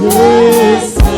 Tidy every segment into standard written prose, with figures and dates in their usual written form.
Yes.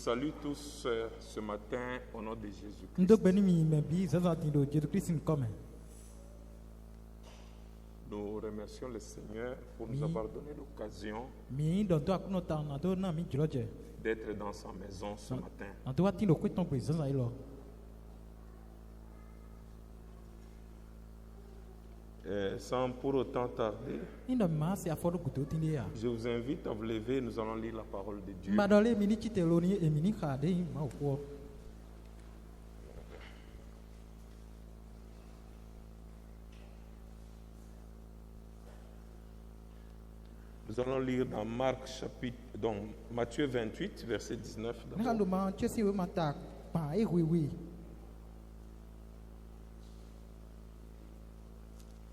salue tous ce matin au nom de Jésus-Christ. Nous remercions le Seigneur pour nous avoir donné l'occasion d'être dans sa maison ce matin. Sans pour autant tarder, je vous invite à vous lever, nous allons lire la parole de Dieu. Nous allons lire dans Matthieu 28, verset 19.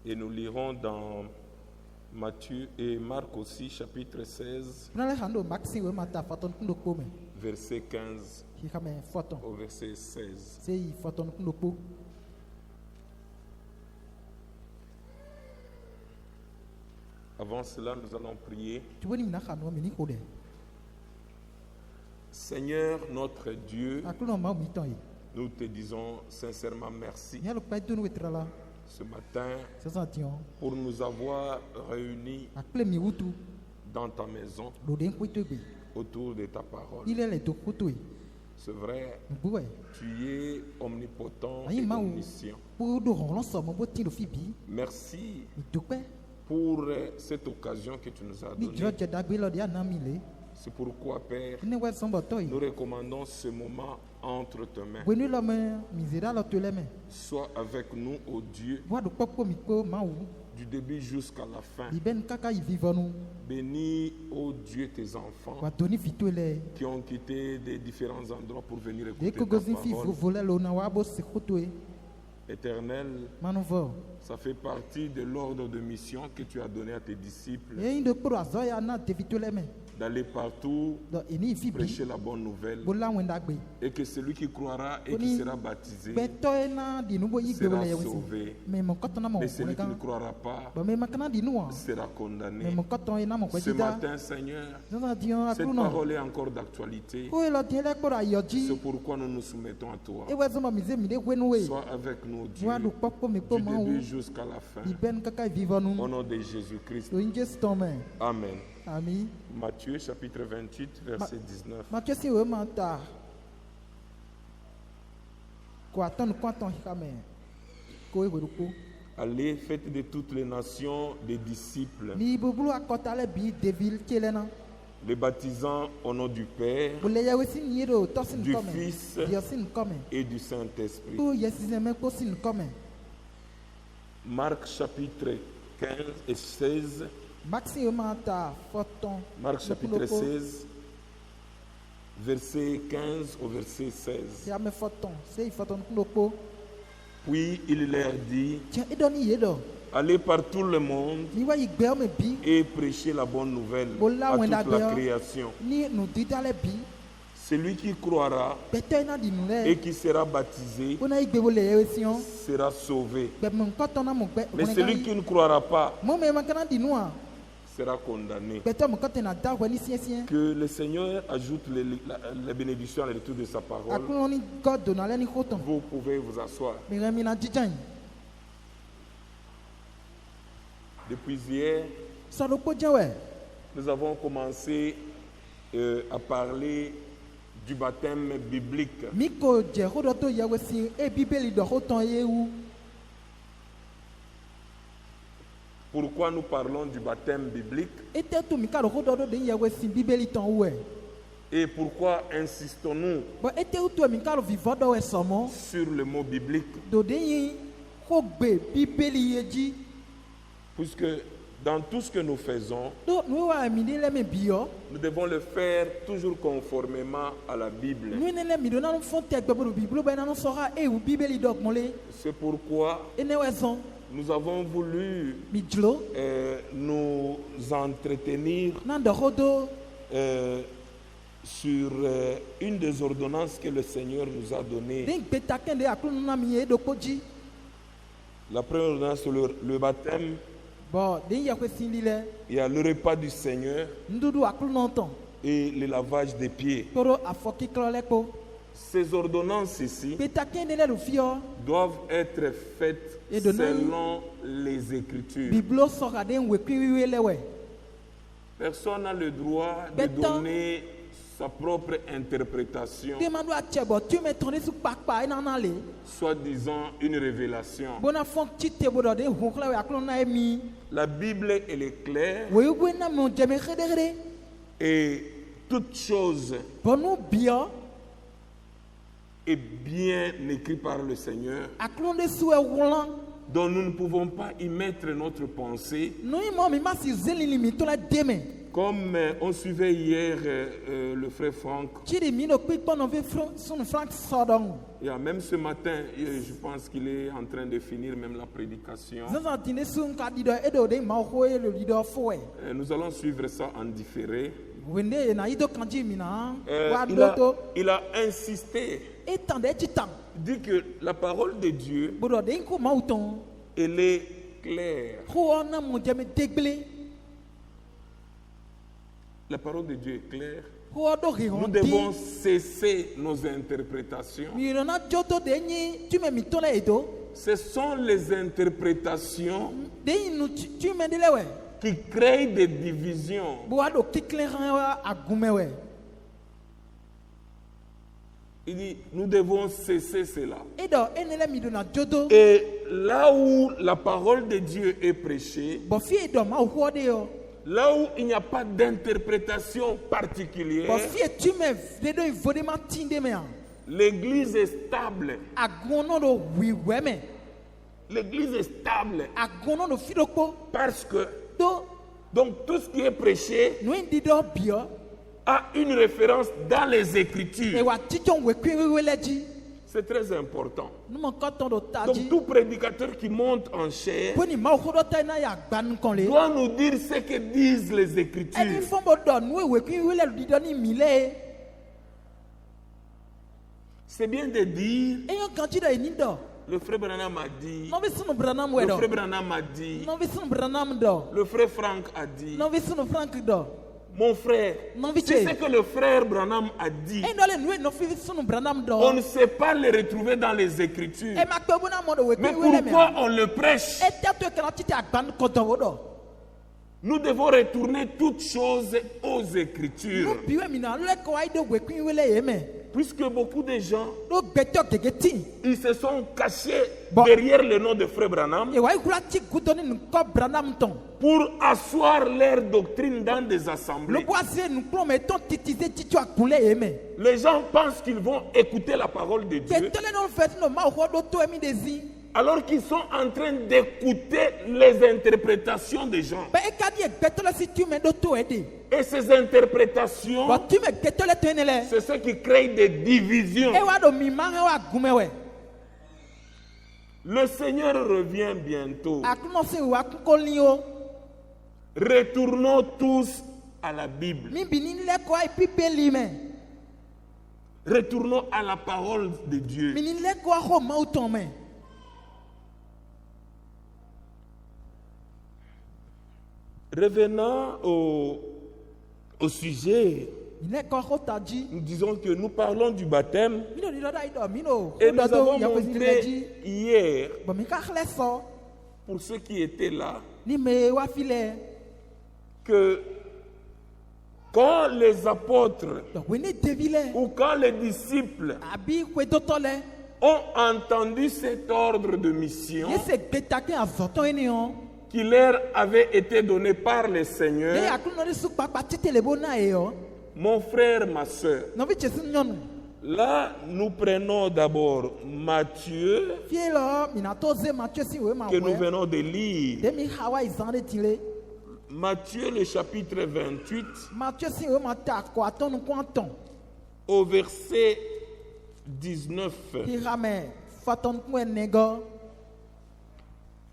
Et nous lirons dans Matthieu et Marc aussi, chapitre 16, verset 15 au verset 16. Avant cela, nous allons prier. Seigneur, notre Dieu, nous te disons sincèrement merci ce matin pour nous avoir réunis dans ta maison autour de ta parole. C'est vrai, tu es omnipotent et omniscient. Merci pour cette occasion que tu nous as donnée. C'est pourquoi, Père, nous recommandons ce moment entre tes mains. Sois avec nous, ô Dieu, du début jusqu'à la fin. Bénis, ô Dieu, tes enfants qui ont quitté des différents endroits pour venir écouter ta parole. Éternel, ça fait partie de l'ordre de mission que tu as donné à tes disciples d'aller partout, prêcher la bonne nouvelle, et que celui qui croira et qui sera baptisé sera sauvé, mais celui qui ne croira pas sera condamné. Ce matin, Seigneur, cette parole est encore d'actualité. C'est pourquoi nous nous soumettons à toi. Sois avec nous, Dieu, du début jusqu'à la fin. Au nom de Jésus-Christ. Amen. Matthieu chapitre 28, verset 19. Allez, faites de toutes les nations des disciples, les baptisant au nom du Père, du Fils et du Saint-Esprit. Marc chapitre 15 et 16. Marc chapitre 16, verset 15 au verset 16. Puis il leur dit: allez par tout le monde et prêchez la bonne nouvelle à toute la création. Celui qui croira et qui sera baptisé sera sauvé. Mais celui qui ne croira pas sera condamné. Que le Seigneur ajoute les bénédictions à la lecture de sa parole. Vous pouvez vous asseoir. Depuis hier, nous avons commencé à parler du baptême biblique. Pourquoi nous parlons du baptême biblique? Et pourquoi insistons-nous sur le mot biblique? Puisque dans tout ce que nous faisons, nous devons le faire toujours conformément à la Bible. C'est pourquoi nous avons voulu nous entretenir sur une des ordonnances que le Seigneur nous a données. La première ordonnance, c'est le baptême. Il y a le repas du Seigneur. et le lavage des pieds. Ces ordonnances ici doivent être faites selon les Écritures. Personne n'a le droit de donner sa propre interprétation, soit disant une révélation. La Bible, elle est claire et toute chose est bien écrite par le Seigneur, dont nous ne pouvons pas y mettre notre pensée. Comme on suivait hier le frère Franck, et même ce matin, je pense qu'il est en train de finir même la prédication. Nous allons suivre ça en différé. Il a insisté. Il dit que la parole de Dieu, elle est claire. La parole de Dieu est claire. Nous devons cesser nos interprétations. Ce sont les interprétations qui créent des divisions. Il dit, nous devons cesser cela. Et là où la parole de Dieu est prêchée, là où il n'y a pas d'interprétation particulière, l'église est stable. L'église est stable. Parce que donc tout ce qui est prêché a une référence dans les Écritures. C'est très important. Donc tout prédicateur qui monte en chair doit nous dire ce que disent les Écritures. C'est bien de dire le frère Branham a dit, le frère Branham a dit, le frère Franck a dit. Mon frère, c'est ce que le frère Branham a dit. On ne sait pas le retrouver dans les Écritures. Mais pourquoi on le prêche? Nous devons retourner toutes choses aux Écritures. Puisque beaucoup de gens, ils se sont cachés derrière le nom de frère Branham pour asseoir leur doctrine dans des assemblées. Les gens pensent qu'ils vont écouter la parole de Dieu, alors qu'ils sont en train d'écouter les interprétations des gens. Et ces interprétations, c'est ce qui crée des divisions. Le Seigneur revient bientôt. Retournons tous à la Bible. Retournons à la parole de Dieu. Revenons au sujet. Nous disons que nous parlons du baptême et nous avons montré hier, pour ceux qui étaient là, que quand les apôtres ou quand les disciples ont entendu cet ordre de mission qui leur avait été donné par le Seigneur, mon frère, ma soeur, là nous prenons d'abord Matthieu, que nous venons de lire. Matthieu, le chapitre 28, au verset 19.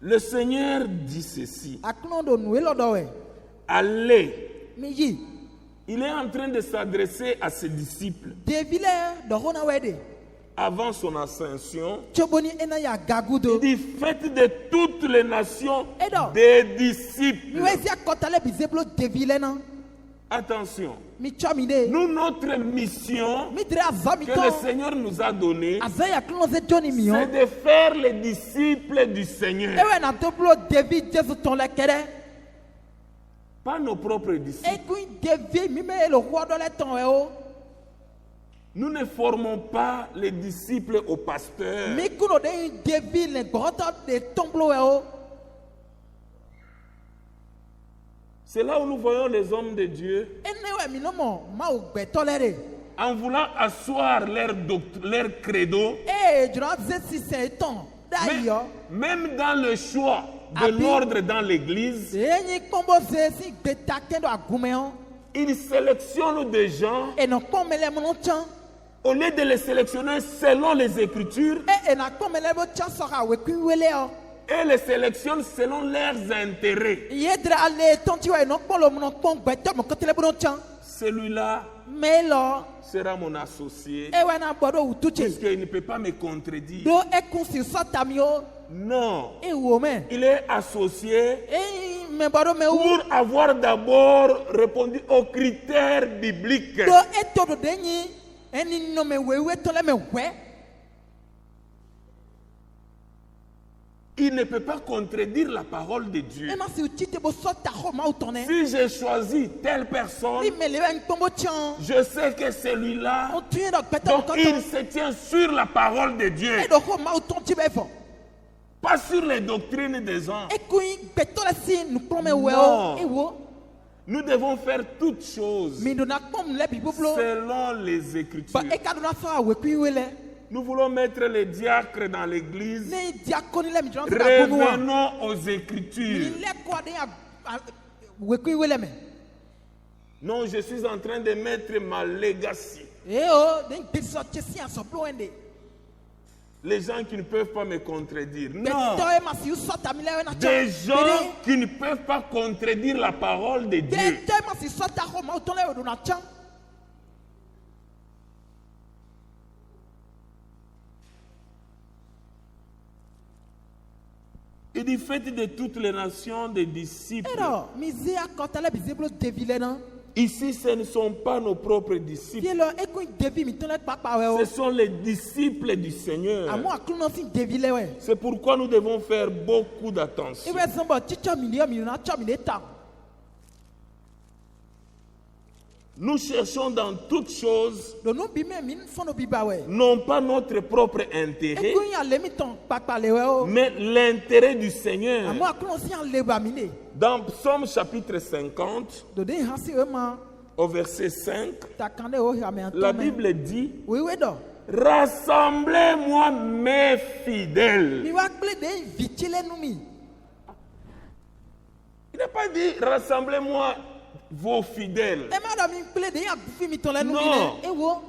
Le Seigneur dit ceci. Allez. Il est en train de s'adresser à ses disciples. Avant son ascension, il dit, faites de toutes les nations des disciples. Attention. Nous, notre mission que le Seigneur nous a donnée, c'est de faire les disciples du Seigneur. Pas nos propres disciples. Nous ne formons pas les disciples aux pasteurs. C'est là où nous voyons les hommes de Dieu en voulant asseoir leur credo, même dans le choix de l'ordre dans l'église, ils sélectionnent des gens au lieu de les sélectionner selon les Écritures. Et les sélectionnent selon leurs intérêts. Celui-là sera mon associé, puisqu'il ne peut pas me contredire. Non, il est associé pour avoir d'abord répondu aux critères bibliques. Il ne peut pas contredire la parole de Dieu. Si j'ai choisi telle personne, je sais que celui-là, donc il se tient sur la parole de Dieu, pas sur les doctrines des hommes. Non. Nous devons faire toutes choses selon les Écritures. Nous voulons mettre les diacres dans l'église. Revenons aux Écritures. Non, je suis en train de mettre ma legacy. Les gens qui ne peuvent pas me contredire. Non. Des gens qui ne peuvent pas contredire la parole de Dieu. Il dit, faites de toutes les nations des disciples. Ici, ce ne sont pas nos propres disciples. Ce sont les disciples du Seigneur. C'est pourquoi nous devons faire beaucoup d'attention. Nous cherchons dans toutes choses non pas notre propre intérêt, mais l'intérêt du Seigneur. Dans Psaume chapitre 50, au verset 5, la Bible dit: rassemblez-moi mes fidèles. Il n'a pas dit rassemblez-moi vos fidèles. Non,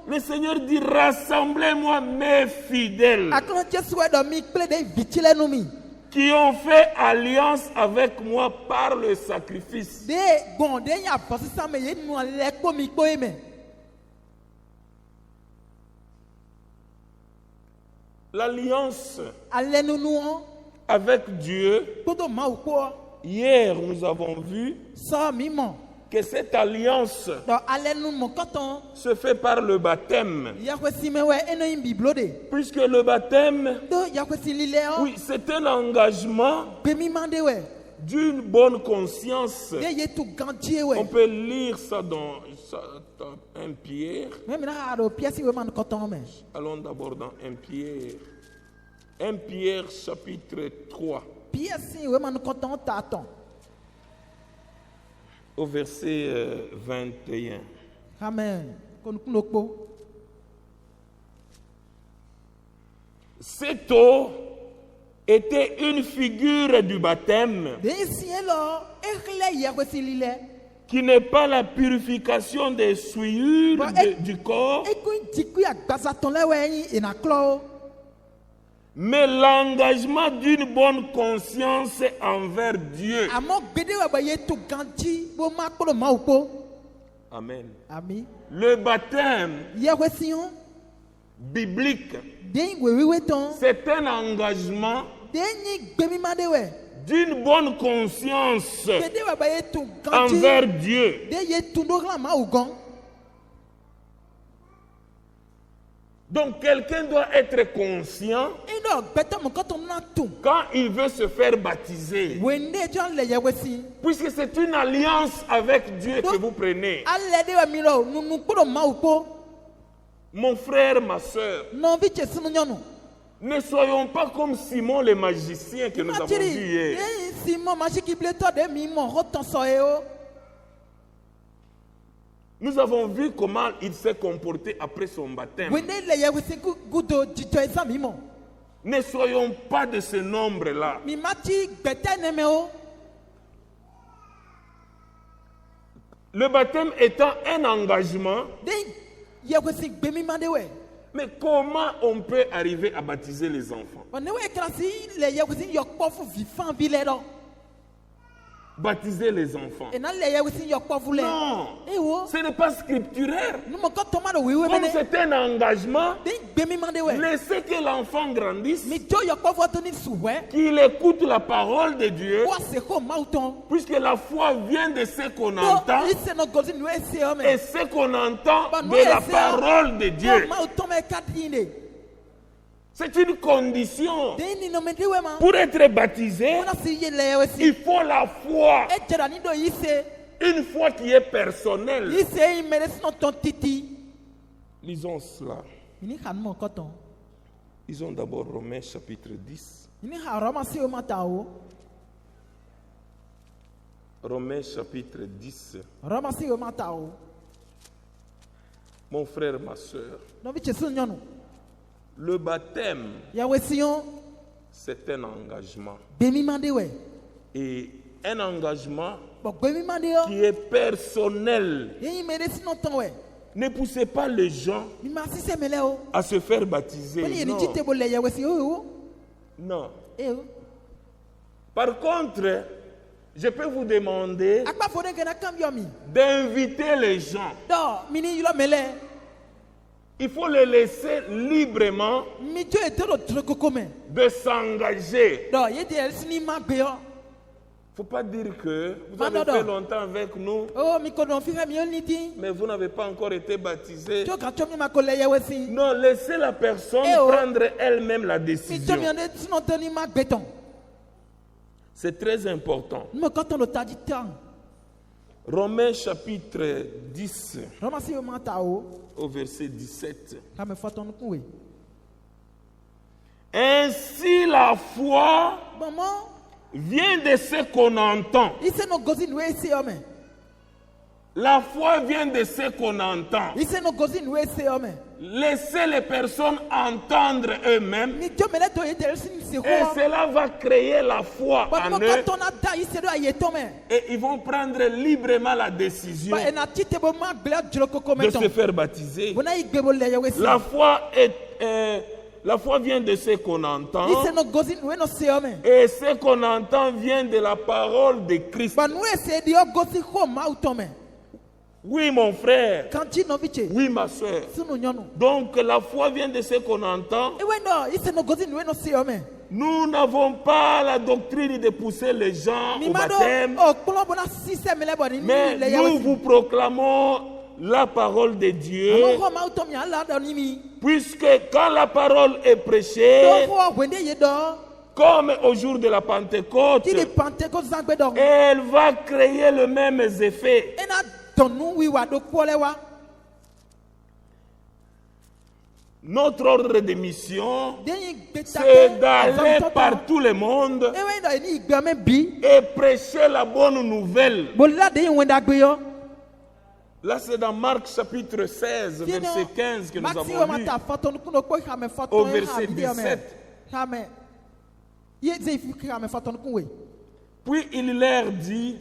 le Seigneur dit rassemblez-moi mes fidèles qui ont fait alliance avec moi par le sacrifice. L'alliance avec Dieu, hier nous avons vu que cette alliance se fait par le baptême. Puisque le baptême, oui, c'est un engagement d'une bonne conscience. On peut lire ça dans 1 Pierre. Allons d'abord dans 1 Pierre. 1 Pierre chapitre 3. Au verset 21. Amen. Cette eau était une figure du baptême, qui n'est pas la purification des souillures du corps, mais l'engagement d'une bonne conscience envers Dieu. Amen. Le baptême biblique, c'est un engagement d'une bonne conscience envers Dieu. Donc quelqu'un doit être conscient quand il veut se faire baptiser. Puisque c'est une alliance avec Dieu que vous prenez. Mon frère, ma soeur, ne soyons pas comme Simon le magicien que nous avons vu hier. Nous avons vu comment il s'est comporté après son baptême. Ne soyons pas de ce nombre-là. Le baptême étant un engagement, mais comment on peut arriver à baptiser les enfants? Baptiser les enfants. Non, ce n'est pas scripturaire. Comme c'est un engagement, laissez que l'enfant grandisse, qu'il écoute la parole de Dieu, puisque la foi vient de ce qu'on entend, et ce qu'on entend de la parole de Dieu. C'est une condition. Pour être baptisé, il faut la foi. Une foi qui est personnelle. Lisons cela. Lisons d'abord Romains chapitre 10. Romains chapitre 10. Mon frère, ma soeur, le baptême, c'est un engagement. Et un engagement qui est personnel. Ne poussez pas les gens à se faire baptiser. Non. Par contre, je peux vous demander d'inviter les gens. Il faut les laisser librement de s'engager. Il ne faut pas dire que vous avez fait longtemps avec nous, mais vous n'avez pas encore été baptisé. Non, laissez la personne prendre elle-même la décision. C'est très important. Romains chapitre 10 au verset 17. Ainsi la foi vient de ce qu'on entend. La foi vient de ce qu'on entend. Laissez les personnes entendre eux-mêmes. Et cela va créer la foi en eux. Et ils vont prendre librement la décision de se faire baptiser. La foi vient de ce qu'on entend. Et ce qu'on entend vient de la parole de Christ. Oui, mon frère. Oui, ma soeur. Donc, la foi vient de ce qu'on entend. Nous n'avons pas la doctrine de pousser les gens au baptême. Mais nous vous proclamons la parole de Dieu. Puisque quand la parole est prêchée, comme au jour de la Pentecôte, elle va créer le même effet. Notre ordre de mission, c'est d'aller par tout le monde et prêcher la bonne nouvelle. Là, c'est dans Marc chapitre 16, verset 15 que nous avons lu, au verset 17. Puis il leur dit,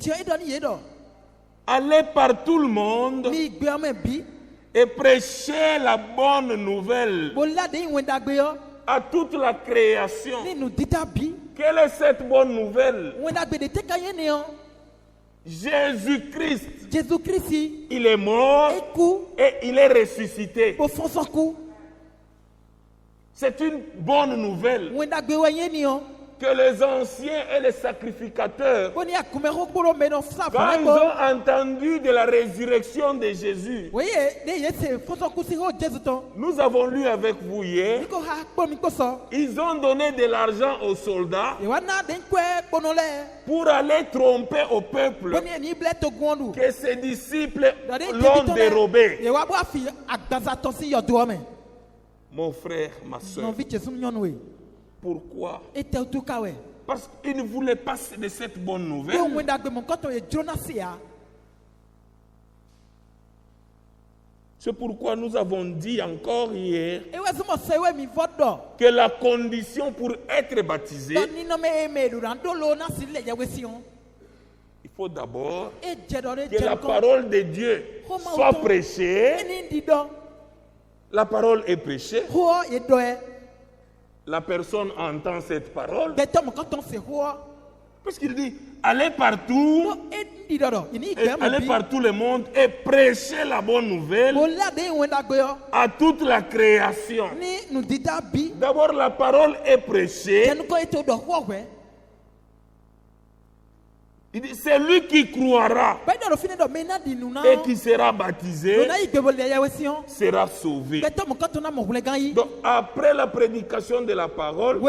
allez par tout le monde et prêchez la bonne nouvelle à toute la création. Quelle est cette bonne nouvelle? Jésus-Christ, il est mort et il est ressuscité. C'est une bonne nouvelle que les anciens et les sacrificateurs, quand ils ont entendu de la résurrection de Jésus, nous avons lu avec vous hier, ils ont donné de l'argent aux soldats pour aller tromper au peuple que ses disciples l'ont dérobé. Mon frère, ma soeur, pourquoi? Parce qu'ils ne voulaient pas de cette bonne nouvelle. C'est pourquoi nous avons dit encore hier que la condition pour être baptisé, il faut d'abord que la parole de Dieu soit prêchée. La parole est prêchée. La personne entend cette parole. Parce qu'il dit, allez partout, allez par tout le monde et prêchez la bonne nouvelle à toute la création. D'abord, la parole est prêchée. Il dit, c'est lui qui croira et qui sera baptisé sera sauvé. Donc, après la prédication de la parole,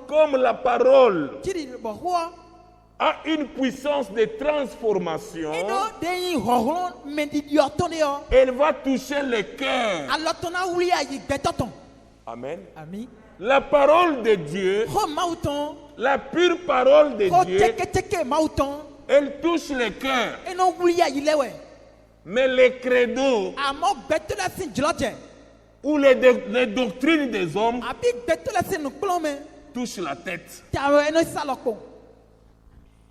comme la parole a une puissance de transformation, elle va toucher le cœur. Amen. La parole de Dieu, la pure parole de Dieu, elle touche le cœur. Mais les credos ou les doctrines des hommes touchent la tête.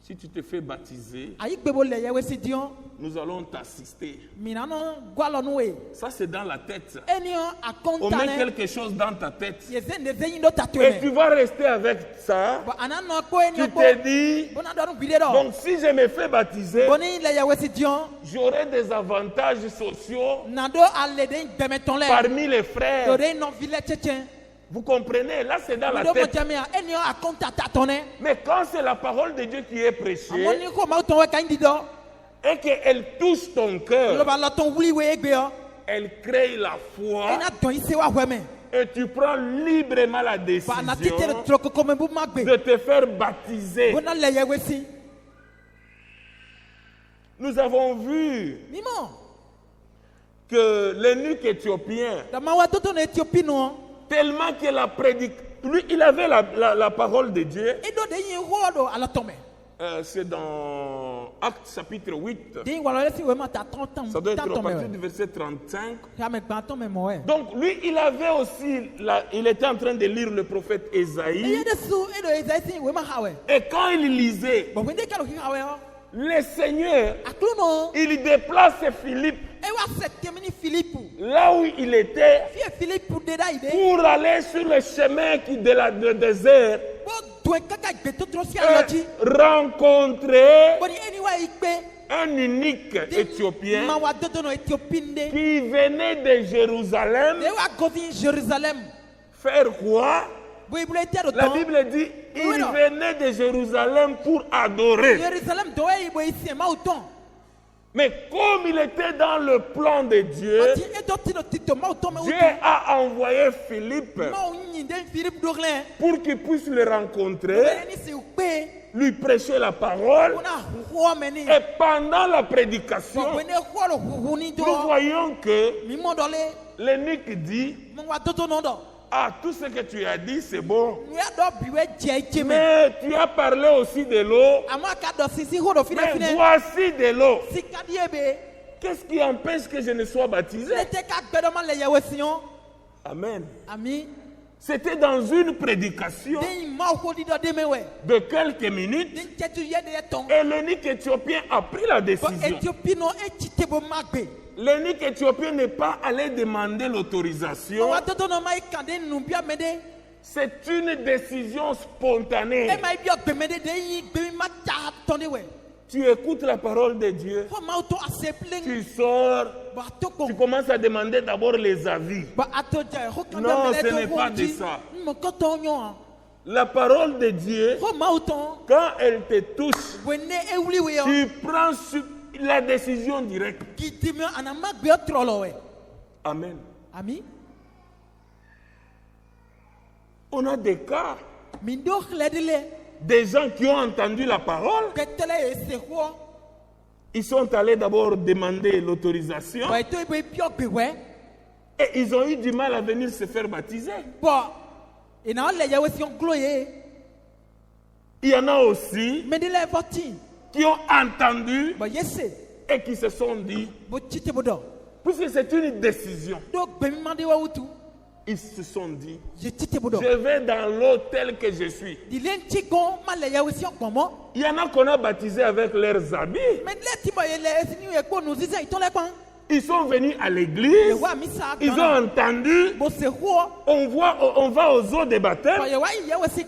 Si tu te fais baptiser, nous allons t'assister. Ça, c'est dans la tête. On met quelque chose dans ta tête. Et tu vas rester avec ça. Tu te dis, donc si je me fais baptiser, j'aurai des avantages sociaux parmi les frères. Vous comprenez? Là, c'est dans la tête. Mais quand c'est la parole de Dieu qui est prêchée et qu'elle touche ton cœur, elle crée la foi et tu prends librement la décision de te faire baptiser. Nous avons vu que l'eunuque éthiopien, tellement que lui, il avait la parole de Dieu. C'est dans Actes chapitre 8. Ça doit être à partir du verset 35. Donc lui, il avait aussi, il était en train de lire le prophète Ésaïe. Et quand il lisait, le Seigneur, il déplace Philippe là où il était pour aller sur le chemin de désert et rencontrer un unique Éthiopien qui venait de Jérusalem faire quoi? La Bible dit il venait de Jérusalem pour adorer. Mais comme il était dans le plan de Dieu, Dieu a envoyé Philippe pour qu'il puisse le rencontrer, lui prêcher la parole. Et pendant la prédication, nous voyons que l'eunuque dit, ah, tout ce que tu as dit, c'est bon. Mais tu as parlé aussi de l'eau. Mais voici de l'eau. Qu'est-ce qui empêche que je ne sois baptisé? Amen. C'était dans une prédication de quelques minutes. Et l'eunuque éthiopien a pris la décision. L'eunuque éthiopien n'est pas allé demander l'autorisation. C'est une décision spontanée. Tu écoutes la parole de Dieu. Tu sors. Tu commences à demander d'abord les avis. Non, ce n'est pas de ça. La parole de Dieu, quand elle te touche, tu prends la décision directe. Amen. On a des cas. Des gens qui ont entendu la parole, ils sont allés d'abord demander l'autorisation et ils ont eu du mal à venir se faire baptiser. Il y en a aussi qui ont entendu et qui se sont dit, puisque c'est une décision, ils se sont dit, je vais dans l'hôtel que je suis. Il y en a qu'on a baptisé avec leurs habits. Ils sont venus à l'église, ils ont entendu, on va aux eaux de baptême,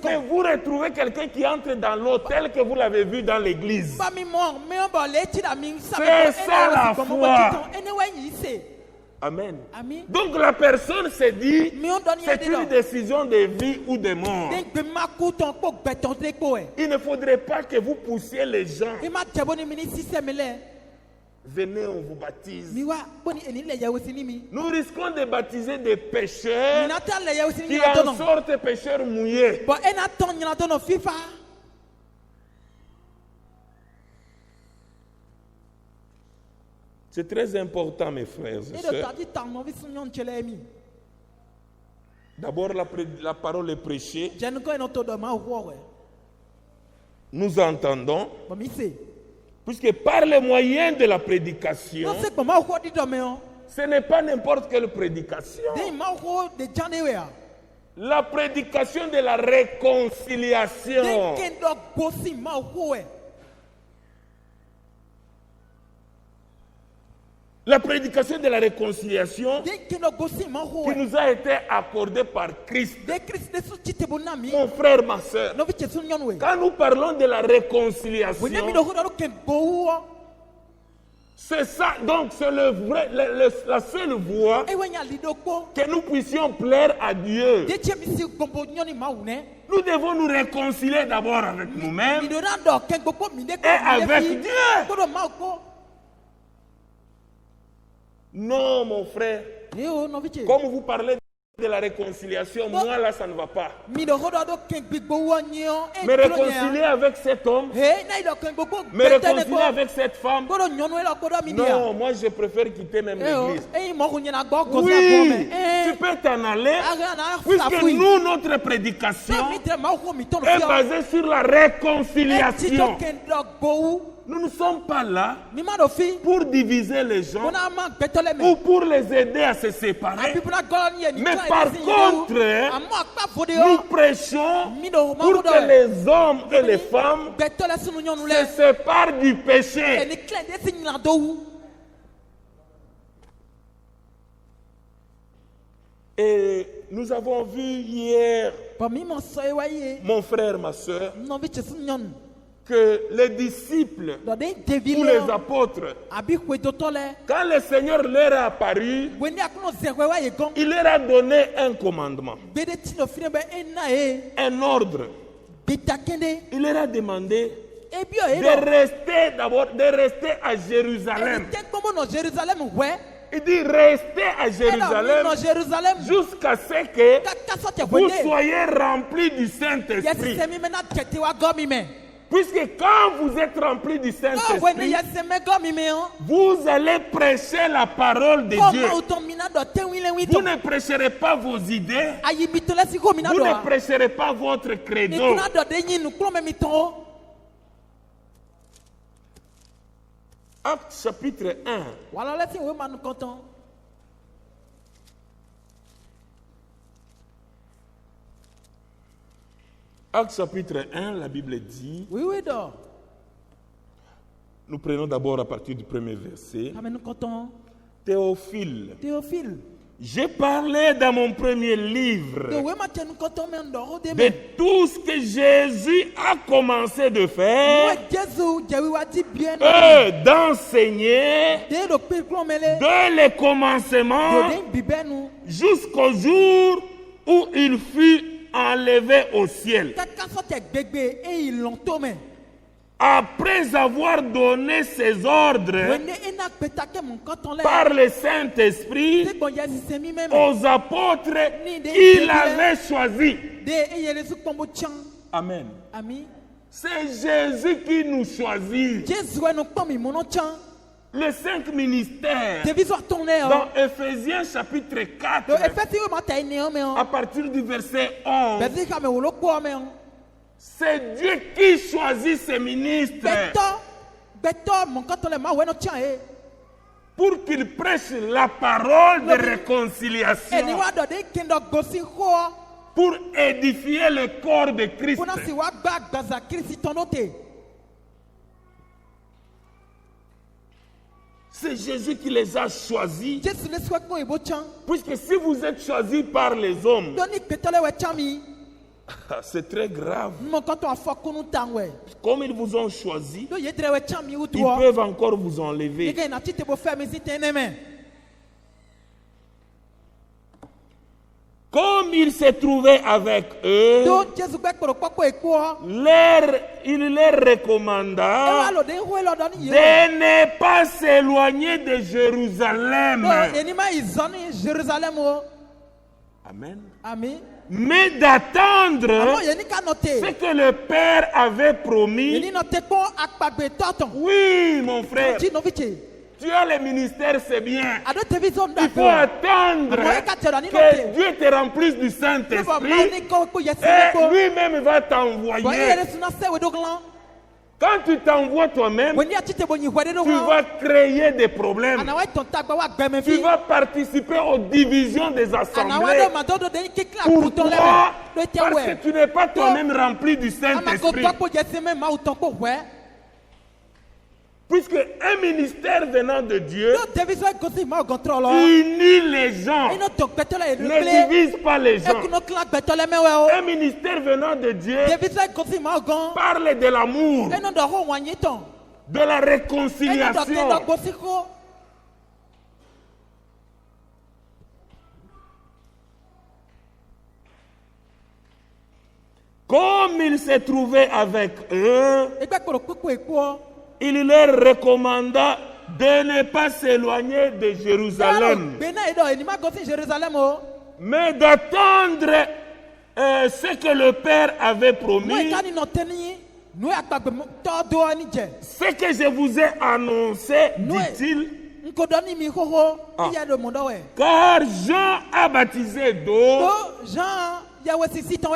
mais vous retrouvez quelqu'un qui entre dans l'hôtel que vous l'avez vu dans l'église. C'est ça la foi. Amen. Donc la personne s'est dit, c'est une décision de vie ou de mort. Il ne faudrait pas que vous poussiez les gens. Venez, on vous baptise. Nous risquons de baptiser des pécheurs qui en sortent pécheurs mouillés. C'est très important, mes frères et sœurs. D'abord, la parole est prêchée. Nous entendons. Puisque par les moyens de la prédication, ce n'est pas n'importe quelle prédication. La prédication de la réconciliation. La prédication de la réconciliation qui nous a été accordée par Christ. Mon frère, ma soeur, quand nous parlons de la réconciliation, c'est ça, donc c'est la seule voie que nous puissions plaire à Dieu. Nous devons nous réconcilier d'abord avec nous-mêmes et avec Dieu. Non, mon frère. Comme vous parlez de la réconciliation, moi là, ça ne va pas. Me réconcilier avec cet homme, me réconcilier avec cette femme. Non, moi je préfère quitter même l'église. Oui, tu peux t'en aller, puisque nous, notre prédication est basée sur la réconciliation. Nous ne sommes pas là pour diviser les gens ou pour les aider à se séparer. Mais par contre, nous prêchons pour que les hommes et les femmes se séparent du péché. Et nous avons vu hier, mon frère, ma soeur, que les disciples ou les apôtres, quand le Seigneur leur a apparu, il leur a donné un commandement, un ordre. Il leur a demandé de rester à Jérusalem. Il dit restez à Jérusalem jusqu'à ce que vous soyez remplis du Saint-Esprit. Puisque quand vous êtes remplis du Saint-Esprit, vous allez prêcher la parole de Dieu. Vous ne prêcherez pas vos idées. Vous ne prêcherez pas votre credo. Acte chapitre 1. Acte chapitre 1, la Bible dit, nous prenons d'abord à partir du premier verset, Théophile, j'ai parlé dans mon premier livre de tout ce que Jésus a commencé de faire et d'enseigner dès le commencement jusqu'au jour où il fut enlevé au ciel. Après avoir donné ses ordres par le Saint-Esprit aux apôtres qu'il avait choisis. Amen. C'est Jésus qui nous choisit. Les 5 ministères dans Éphésiens chapitre 4 à partir du verset 11. C'est Dieu qui choisit ses ministres pour qu'ils prêchent la parole de réconciliation, pour édifier le corps de Christ. C'est Jésus qui les a choisis. Puisque si vous êtes choisis par les hommes, c'est très grave. Comme ils vous ont choisi, ils peuvent encore vous enlever. Comme il s'est trouvé avec eux, il leur recommanda de ne pas s'éloigner de Jérusalem. Amen. Mais d'attendre ce que le Père avait promis. Oui, mon frère. Tu as le ministère, c'est bien. Il faut attendre que Dieu te remplisse du Saint-Esprit et lui-même va t'envoyer. Quand tu t'envoies toi-même, tu vas créer des problèmes. Tu vas participer aux divisions des assemblées. Pourquoi? Parce que tu n'es pas toi-même rempli du Saint-Esprit. Puisque un ministère venant de Dieu unit les gens, ne divise pas les gens. Un ministère venant de Dieu parle de l'amour, de la réconciliation. Comme il s'est trouvé avec eux, il leur recommanda de ne pas s'éloigner de Jérusalem, mais d'attendre ce que le Père avait promis, ce que je vous ai annoncé, dit-il. Car Jean a baptisé d'eau,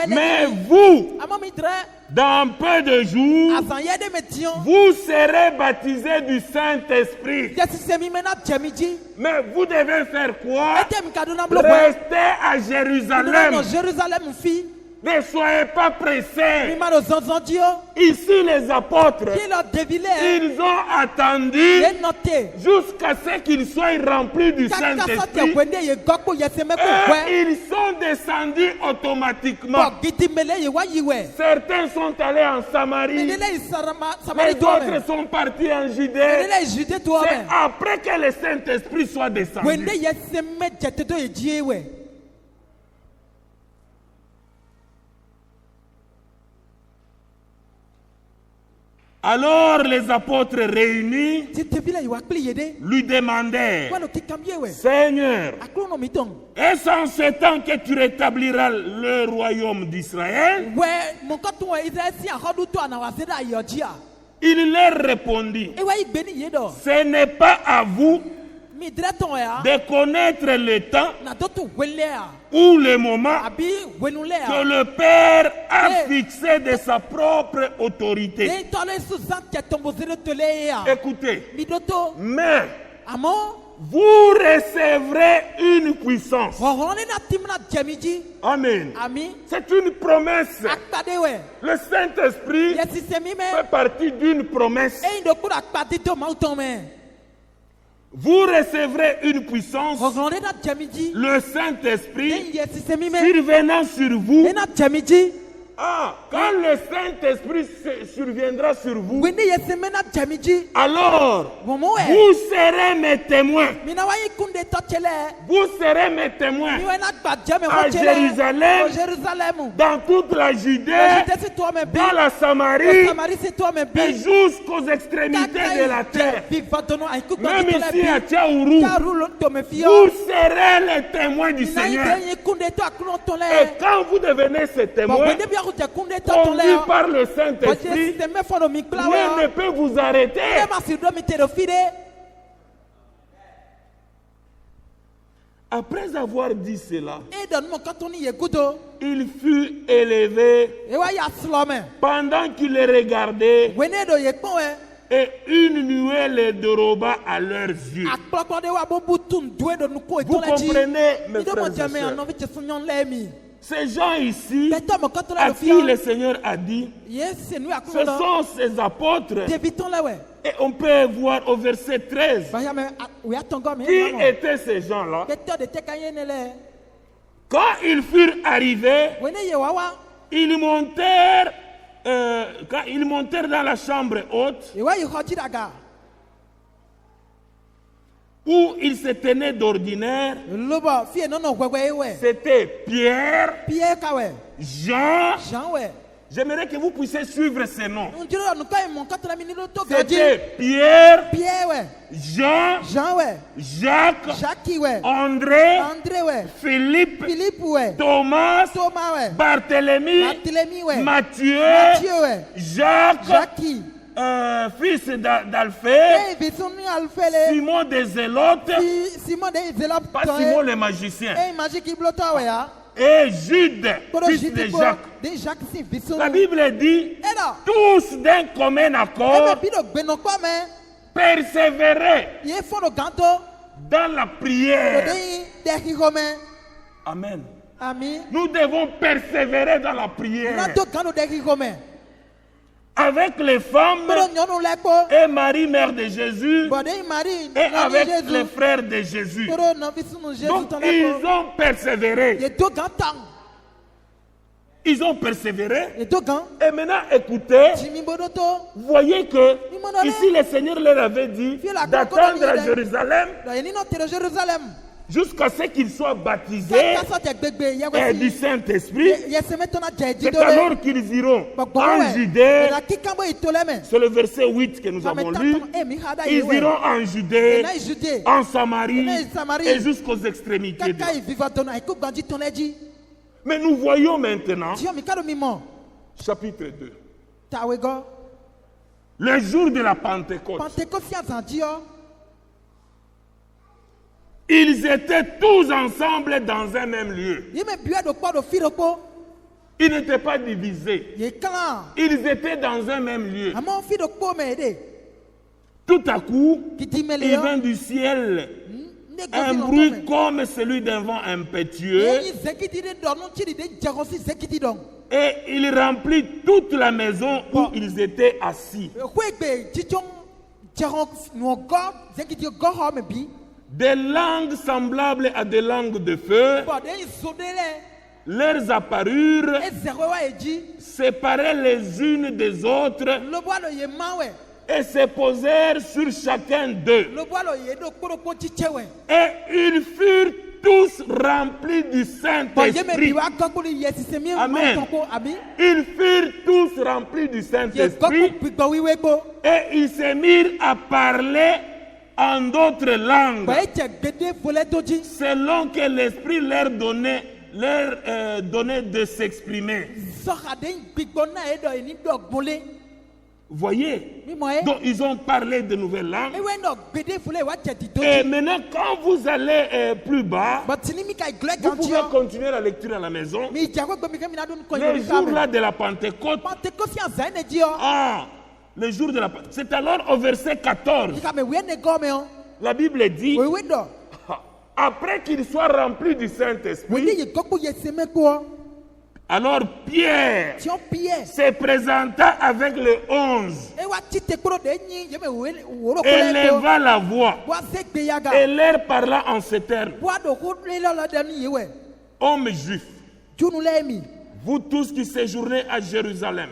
mais vous, dans peu de jours, vous serez baptisés du Saint-Esprit. Mais vous devez faire quoi? Restez à Jérusalem. Ne soyez pas pressés. Ici, les apôtres, ils ont attendu jusqu'à ce qu'ils soient remplis du Saint-Esprit. Et ils sont descendus automatiquement. Certains sont allés en Samarie. Les autres sont partis en Judée. C'est après que le Saint-Esprit soit descendu. Alors les apôtres réunis lui demandèrent: Seigneur, est-ce en ce temps que tu rétabliras le royaume d'Israël? Il leur répondit: ce n'est pas à vous de connaître le temps ou le moment que le Père a fixé de sa propre autorité. Écoutez, mais vous recevrez une puissance. Amen. C'est une promesse. Le Saint-Esprit fait partie d'une promesse. Vous recevrez une puissance, le Saint-Esprit, survenant sur vous, Quand le Saint-Esprit surviendra sur vous, alors vous serez mes témoins. Vous serez mes témoins à Jérusalem, dans toute la Judée, dans la Samarie et jusqu'aux extrémités de la terre. Même ici à Tchaourou, vous serez les témoins du Seigneur. Et quand vous devenez ces témoins, conduits par le Saint-Esprit, rien ne peut vous arrêter. Après avoir dit cela, il fut élevé pendant qu'il les regardait. Et une nuée les déroba à leurs yeux. Vous comprenez, mes frères et sœurs? Ces gens ici, à qui le Seigneur a dit, ce sont ses apôtres. Et on peut voir au verset 13, qui étaient ces gens-là? Quand ils furent arrivés, ils montèrent quand ils montèrent dans la chambre haute, où ils se tenaient d'ordinaire, c'était Pierre, Jean. J'aimerais que vous puissiez suivre ces noms. C'était Pierre, Jean, Jacques, André, Philippe, Thomas, Barthélemy, Matthieu, Jacques, fils d'Alphée, Simon des Zélotes, pas Simon le magicien, et Jude, fils de Jacques. La Bible dit, tous d'un commun accord, persévérer dans la prière. Amen. Nous devons persévérer dans la prière. Avec les femmes et Marie, mère de Jésus, et avec les frères de Jésus. Donc, ils ont persévéré. Ils ont persévéré. Et maintenant, écoutez, voyez que ici, le Seigneur leur avait dit d'attendre à Jérusalem jusqu'à ce qu'ils soient baptisés et du Saint-Esprit. C'est alors qu'ils iront en Judée. C'est le verset 8 que nous avons lu. Ils iront en Judée, en Samarie et jusqu'aux extrémités de la terre. Mais nous voyons maintenant, chapitre 2, le jour de la Pentecôte. Ils étaient tous ensemble dans un même lieu. Ils n'étaient pas divisés. Ils étaient dans un même lieu. Tout à coup, il vint du ciel un bruit comme celui d'un vent impétueux. Et il remplit toute la maison où ils étaient assis. Des langues semblables à des langues de feu leur apparurent, séparées les unes des autres, et se posèrent sur chacun d'eux. Et ils furent tous remplis du Saint-Esprit. Amen. Ils furent tous remplis du Saint-Esprit et ils se mirent à parler en d'autres langues, selon que l'Esprit leur donnait de s'exprimer. Voyez, donc ils ont parlé de nouvelles langues. Et maintenant, quand vous allez plus bas, vous pouvez continuer la lecture à la maison. Le jour-là de la Pentecôte, le jour de la Pentecôte, c'est alors au verset 14. La Bible dit, après qu'ils soient remplis du Saint-Esprit, alors Pierre se présenta avec les 11 et leva la voix et leur parla en ces termes. Hommes juifs, Vous tous qui séjournez à Jérusalem,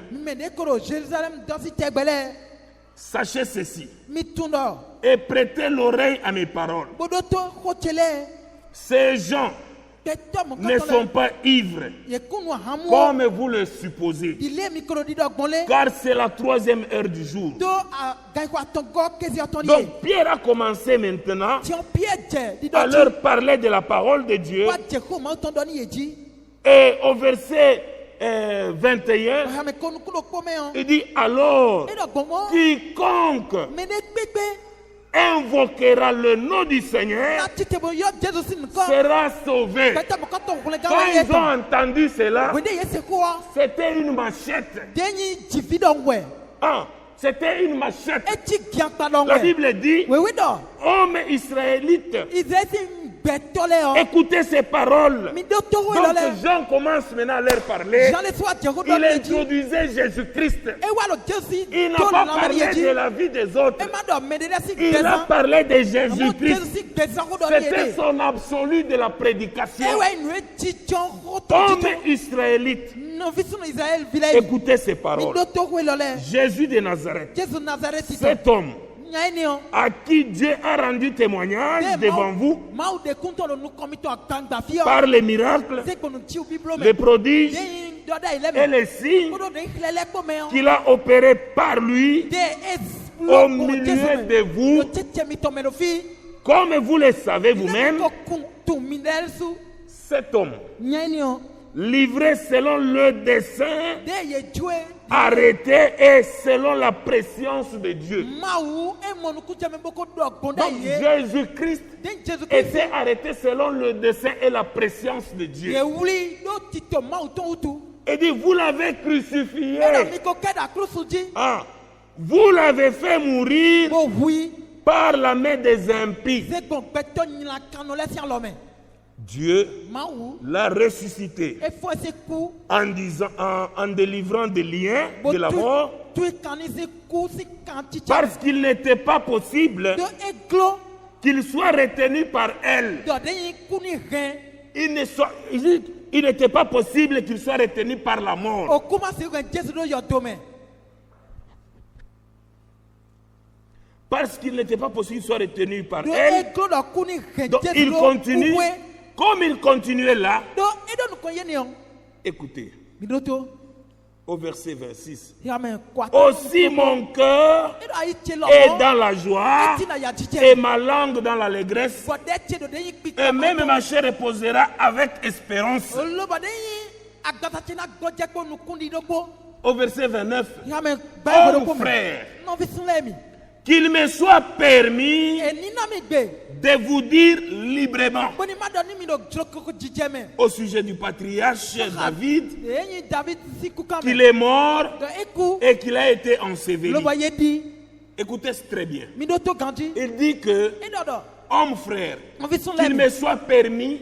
sachez ceci et prêtez l'oreille à mes paroles. Ces gens ne sont pas ivres comme vous le supposez, car c'est la 3e heure du jour. Donc Pierre a commencé maintenant à leur parler de la parole de Dieu. Et au verset 21, il dit alors, quiconque invoquera le nom du Seigneur sera sauvé. Quand ils ont entendu cela, c'était une machette. C'était une machette. La Bible dit, hommes israélites, écoutez ces paroles. Donc Jean commence maintenant à leur parler. Il introduisait Jésus-Christ. Il n'a pas parlé de la vie des autres. Il a parlé de Jésus-Christ. C'était son absolu de la prédication. Hommes israélites, écoutez ces paroles. Jésus de Nazareth, cet homme à qui Dieu a rendu témoignage devant vous par les miracles, les prodiges et les signes qu'il a opérés par lui au milieu de vous, comme vous le savez vous-même. Cet homme, livré selon le dessein, arrêté et selon la préscience de Dieu. Donc Jésus-Christ était arrêté selon le dessein et la préscience de Dieu. Et dit, vous l'avez crucifié. Vous l'avez fait mourir par la main des impies. Dieu l'a ressuscité en délivrant des liens de la mort, parce qu'il n'était pas possible qu'il soit retenu par elle. Il n'était pas possible qu'il soit retenu par la mort. Parce qu'il n'était pas possible qu'il soit retenu par elle. Donc il continue. Comme il continuait là, écoutez, au verset 26, aussi mon cœur est dans la joie et ma langue dans l'allégresse, et même ma chair reposera avec espérance. Au verset 29, oh mon frère, qu'il me soit permis de vous dire librement au sujet du patriarche David qu'il est mort et qu'il a été enseveli. Écoutez très bien. Il dit que, homme frère, qu'il me soit permis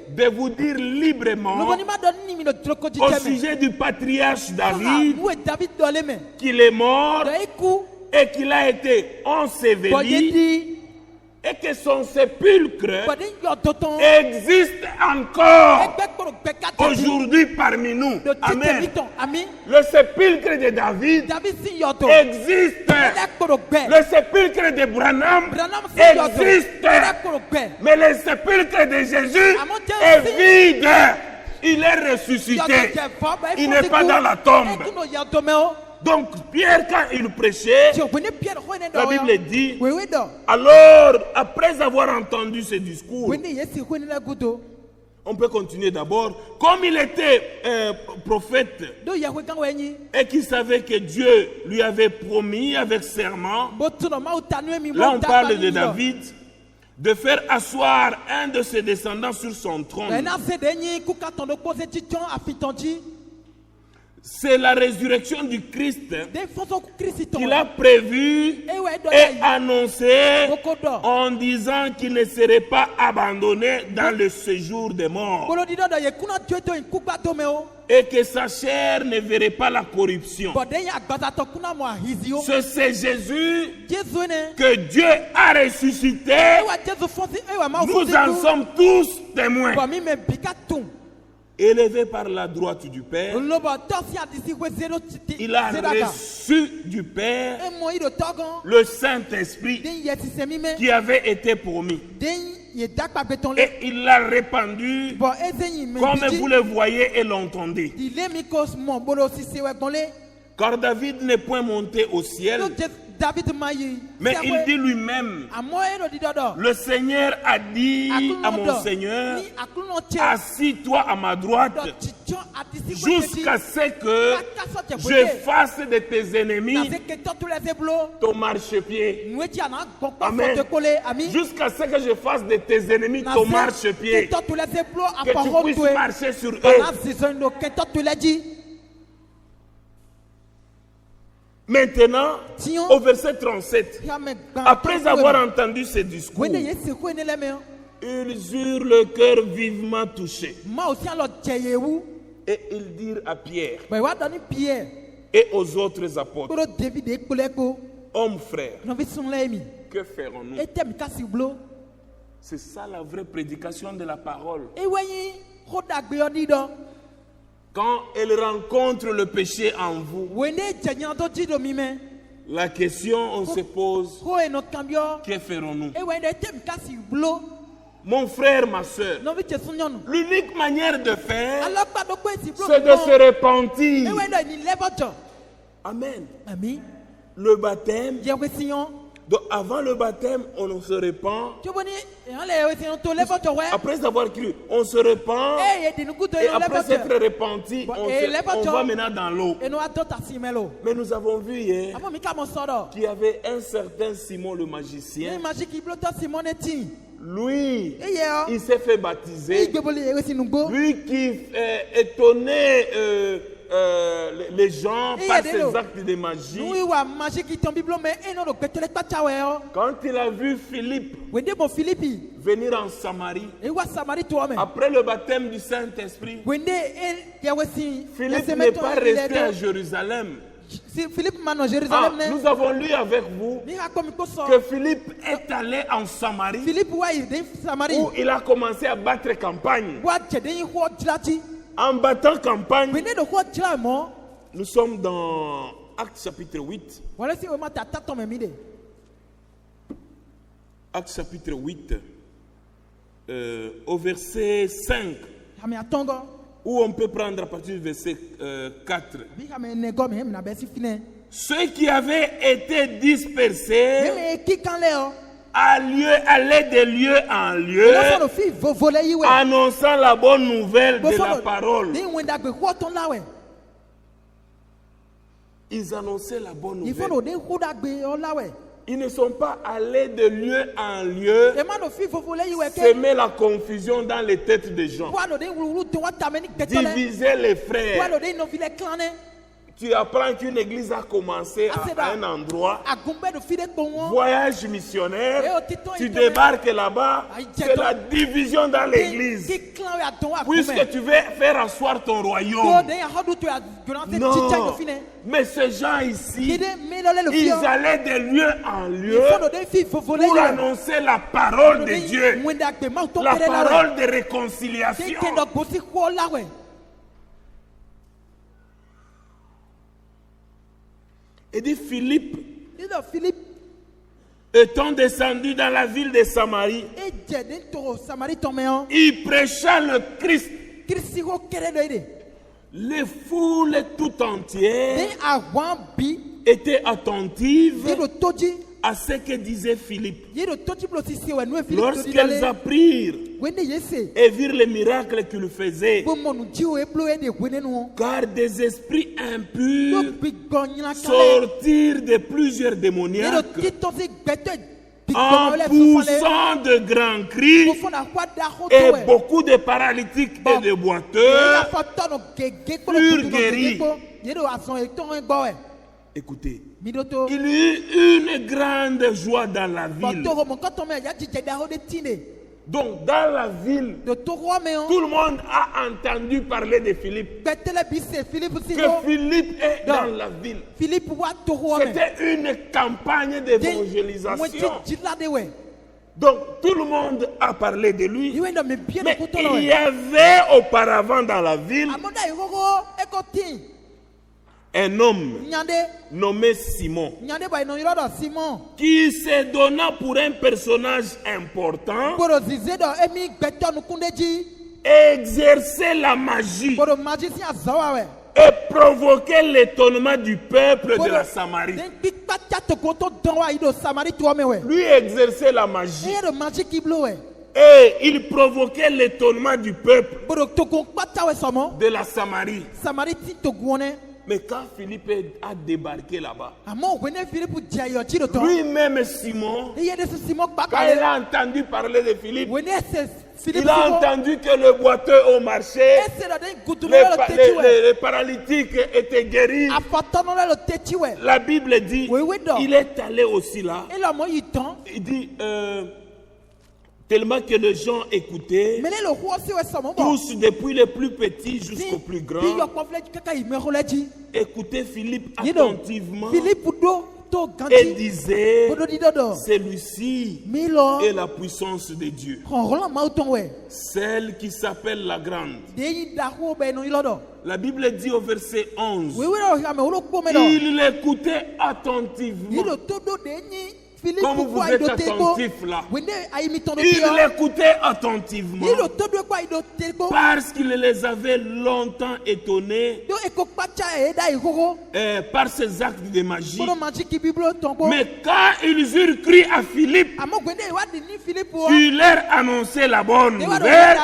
de vous dire librement au sujet du patriarche David qu'il est mort et qu'il a été enseveli et que son sépulcre existe encore aujourd'hui parmi nous. Amen. Le sépulcre de David existe. Le sépulcre de Branham existe. Mais le sépulcre de Jésus est vide. Il est ressuscité. Il n'est pas dans la tombe. Donc Pierre, quand il prêchait, la Bible dit, alors après avoir entendu ce discours, on peut continuer d'abord. Comme il était prophète et qu'il savait que Dieu lui avait promis avec serment, là on parle de David, de faire asseoir un de ses descendants sur son trône. C'est la résurrection du Christ qu'il a prévu et annoncé en disant qu'il ne serait pas abandonné dans le séjour des morts et que sa chair ne verrait pas la corruption. C'est Jésus que Dieu a ressuscité. Nous en sommes tous témoins. élevé par la droite du Père, il a reçu du Père le Saint-Esprit qui avait été promis. Et il l'a répandu comme vous le voyez et l'entendez. Car David n'est point monté au ciel, mais il dit lui-même, le Seigneur a dit à mon Seigneur, assis-toi à ma droite jusqu'à ce que je fasse de tes ennemis ton marchepied. Amen. Jusqu'à ce que je fasse de tes ennemis ton marchepied, que tu puisses marcher sur eux. Maintenant, au verset 37, après avoir entendu ce discours, ils eurent le cœur vivement touché. Et ils dirent à Pierre et aux autres apôtres, hommes frères, que ferons-nous? C'est ça la vraie prédication de la parole. Quand elle rencontre le péché en vous, la question on se pose, que ferons-nous? Mon frère, ma soeur, l'unique manière de faire, c'est de se repentir. Amen. Le baptême, donc avant le baptême, on se repent. Après avoir cru, on se repent. Et après s'être repenti, on va maintenant dans l'eau. Mais nous avons vu hier qu'il y avait un certain Simon le magicien. Lui, il s'est fait baptiser. Lui qui étonnait les gens par ses actes de magie. Quand il a vu Philippe venir en Samarie, après le baptême du Saint-Esprit, Philippe n'est pas resté à Jérusalem. Nous avons lu avec vous que Philippe est allé en Samarie où il a commencé à battre campagne. En battant campagne, nous sommes dans Actes chapitre 8. Actes chapitre 8, au verset 5. Où on peut prendre à partir du verset 4. Ceux qui avaient été dispersés allaient de lieu en lieu, annonçant la bonne nouvelle de la parole. Ils annonçaient la bonne nouvelle. Ils ne sont pas allés de lieu en lieu semer la confusion dans les têtes des gens, diviser les frères. Tu apprends qu'une église a commencé à un endroit, voyage missionnaire, tu débarques là-bas, c'est la division dans l'église. Puisque tu veux faire asseoir ton royaume. Non, mais ces gens ici, ils allaient de lieu en lieu pour annoncer la parole de Dieu, la parole de réconciliation. Et dit Philippe, étant descendu dans la ville de Samarie, il prêcha le Christ. Les foules tout entières étaient attentives à ce que disait Philippe. Lorsqu'elles apprirent et virent les miracles qu'il faisait, car des esprits impurs sortirent de plusieurs démoniaques en poussant de grands cris, et beaucoup de paralytiques et de boiteux furent guéris. Écoutez, il y eut une grande joie dans la ville. Donc dans la ville, tout le monde a entendu parler de Philippe. Que Philippe est dans la ville. C'était une campagne d'évangélisation. Donc tout le monde a parlé de lui. Mais il y avait auparavant dans la ville un homme nommé Simon qui se donna pour un personnage important et exerçait la magie et provoquait l'étonnement du peuple de la Samarie. Lui exerçait la magie et il provoquait l'étonnement du peuple de la Samarie. Mais quand Philippe a débarqué là-bas, lui-même Simon, quand il a entendu parler de Philippe, il a entendu que le boiteux au marché, les paralytiques étaient guéris. La Bible dit, il est allé aussi là. Il dit, tellement que les gens écoutaient, tous depuis les plus petits jusqu'aux plus grands, écoutaient Philippe attentivement et disaient, celui-ci est la puissance de Dieu, celle qui s'appelle la grande. La Bible dit au verset 11, il l'écoutait attentivement. Comme vous êtes attentif là, il l'écoutait attentivement parce qu'il les avait longtemps étonnés par ses actes de magie. Mais quand ils eurent cru à Philippe, il leur annonçait la bonne nouvelle.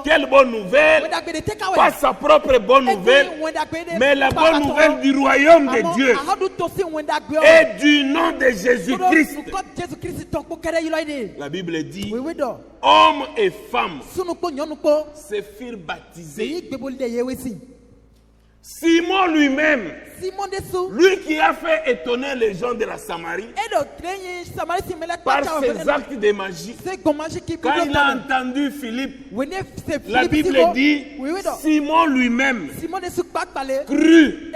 Quelle bonne nouvelle? Pas sa propre bonne nouvelle, mais la bonne nouvelle du royaume de Dieu et du nom de Jésus-Christ. La Bible dit, hommes et femmes se firent baptiser. Simon lui-même, lui qui a fait étonner les gens de la Samarie par ses actes de magie, quand il a entendu Philippe, la Bible dit, Simon lui-même crut.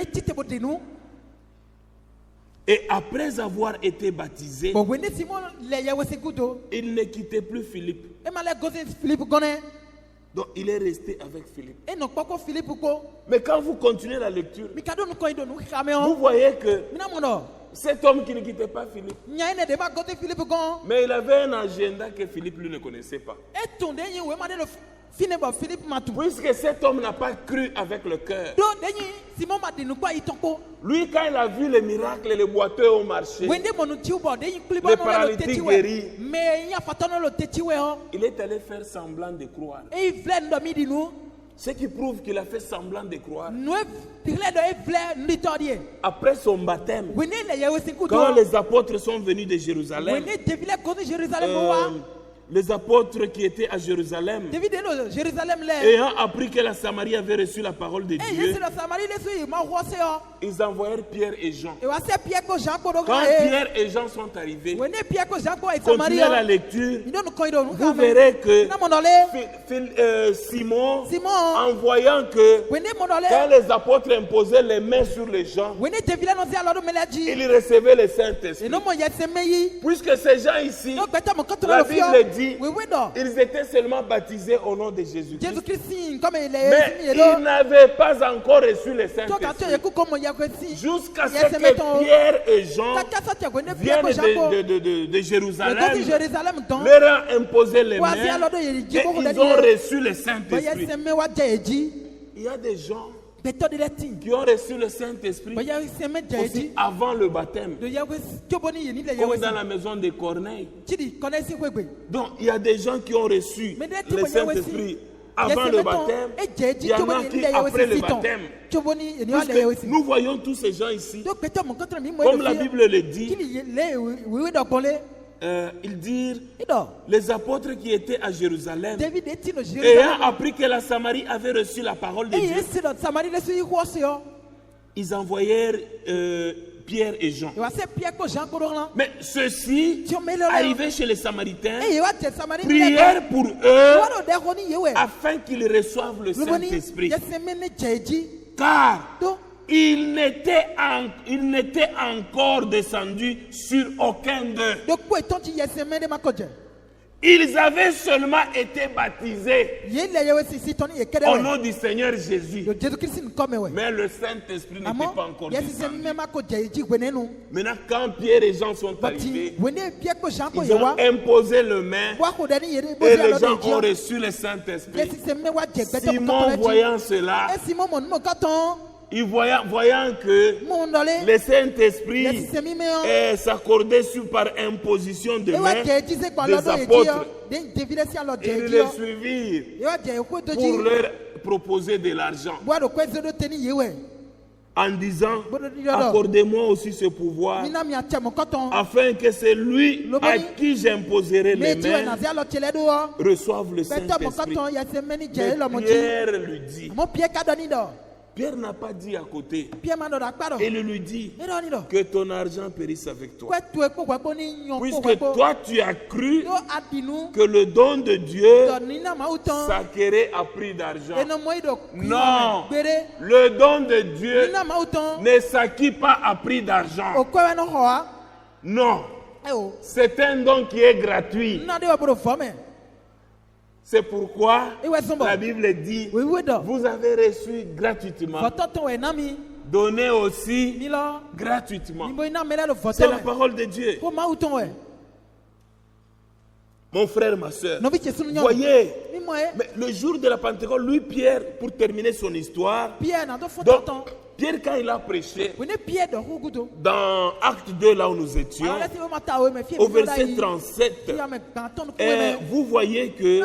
Et après avoir été baptisé, il ne quittait plus Philippe. Donc il est resté avec Philippe. Mais quand vous continuez la lecture, vous voyez que cet homme qui ne quittait pas Philippe, mais il avait un agenda que Philippe lui ne connaissait pas. Puisque cet homme n'a pas cru avec le cœur. Lui, quand il a vu les miracles, les boiteux au marché, les paralytiques guéris, il est allé faire semblant de croire. Ce qui prouve qu'il a fait semblant de croire. Après son baptême, quand les apôtres sont venus de Jérusalem, les apôtres qui étaient à Jérusalem, ayant appris que la Samarie avait reçu la parole de Dieu, ils envoyèrent Pierre et Jean. Quand Pierre et Jean sont arrivés, continuez la lecture, vous verrez que Simon, en voyant que quand les apôtres imposaient les mains sur les gens, ils recevaient le Saint-Esprit. Puisque ces gens ici, la Bible dit, ils étaient seulement baptisés au nom de Jésus-Christ. Mais ils n'avaient pas encore reçu le Saint-Esprit. Jusqu'à ce que Pierre et Jean viennent de Jérusalem, leur ont imposé les mains et ils ont reçu le Saint-Esprit. Il y a des gens qui ont reçu le Saint-Esprit aussi avant le baptême, comme dans la maison de Corneille. Donc il y a des gens qui ont reçu le Saint-Esprit avant le baptême, il y en a qui après le baptême. Nous voyons tous ces gens ici, comme la Bible le dit, ils disent, les apôtres qui étaient à Jérusalem, ayant appris que la Samarie avait reçu la parole de Dieu, ils envoyèrent Pierre et Jean. Mais ceux-ci, arrivés chez les Samaritains, prièrent pour eux afin qu'ils reçoivent le Saint-Esprit. Car il n'était encore descendu sur aucun d'eux. Ils avaient seulement été baptisés au nom du Seigneur Jésus. Mais le Saint-Esprit n'était pas encore descendu. Maintenant, quand Pierre et Jean sont arrivés, ils ont imposé le main et les gens ont reçu le Saint-Esprit. Simon, voyant cela, voyant que le Saint-Esprit s'accordait par imposition de main des apôtres, ils les suivirent pour leur proposer de l'argent en disant: accordez-moi aussi ce pouvoir afin que celui à qui j'imposerai les mains reçoive le Saint-Esprit. Mais Pierre lui dit, Pierre n'a pas dit à côté. Et il lui dit que ton argent périsse avec toi. Puisque toi tu as cru que le don de Dieu s'acquérait à prix d'argent. Non, le don de Dieu ne s'acquiert pas à prix d'argent. Non, c'est un don qui est gratuit. C'est pourquoi la Bible dit: vous avez reçu gratuitement, donnez aussi gratuitement. C'est la parole de Dieu. Mon frère, ma soeur, voyez, mais le jour de la Pentecôte, lui, Pierre, pour terminer son histoire, Pierre, quand il a prêché, dans Acte 2, là où nous étions, au verset 37, vous voyez que,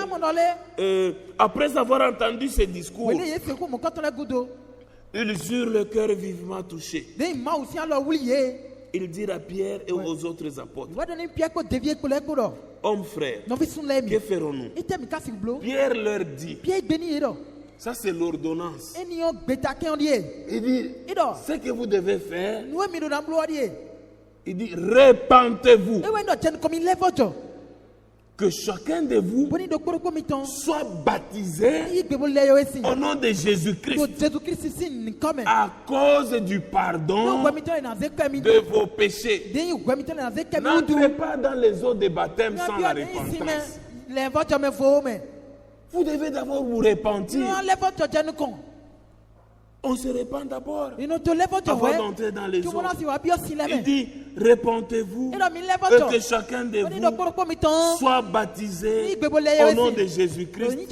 après avoir entendu ce discours, ils eurent le cœur vivement touché. Ils dirent à Pierre et aux autres apôtres: hommes frères, que ferons-nous? Pierre leur dit, ça c'est l'ordonnance. Il dit, ce que vous devez faire, il dit, repentez-vous. Que chacun de vous soit baptisé au nom de Jésus-Christ à cause du pardon de vos péchés. N'entrez pas dans les eaux de baptême sans la repentance. Vous devez d'abord vous repentir. On se repent d'abord avant d'entrer dans les eaux. Il dit, repentez-vous et que chacun de vous soit baptisé au nom de Jésus-Christ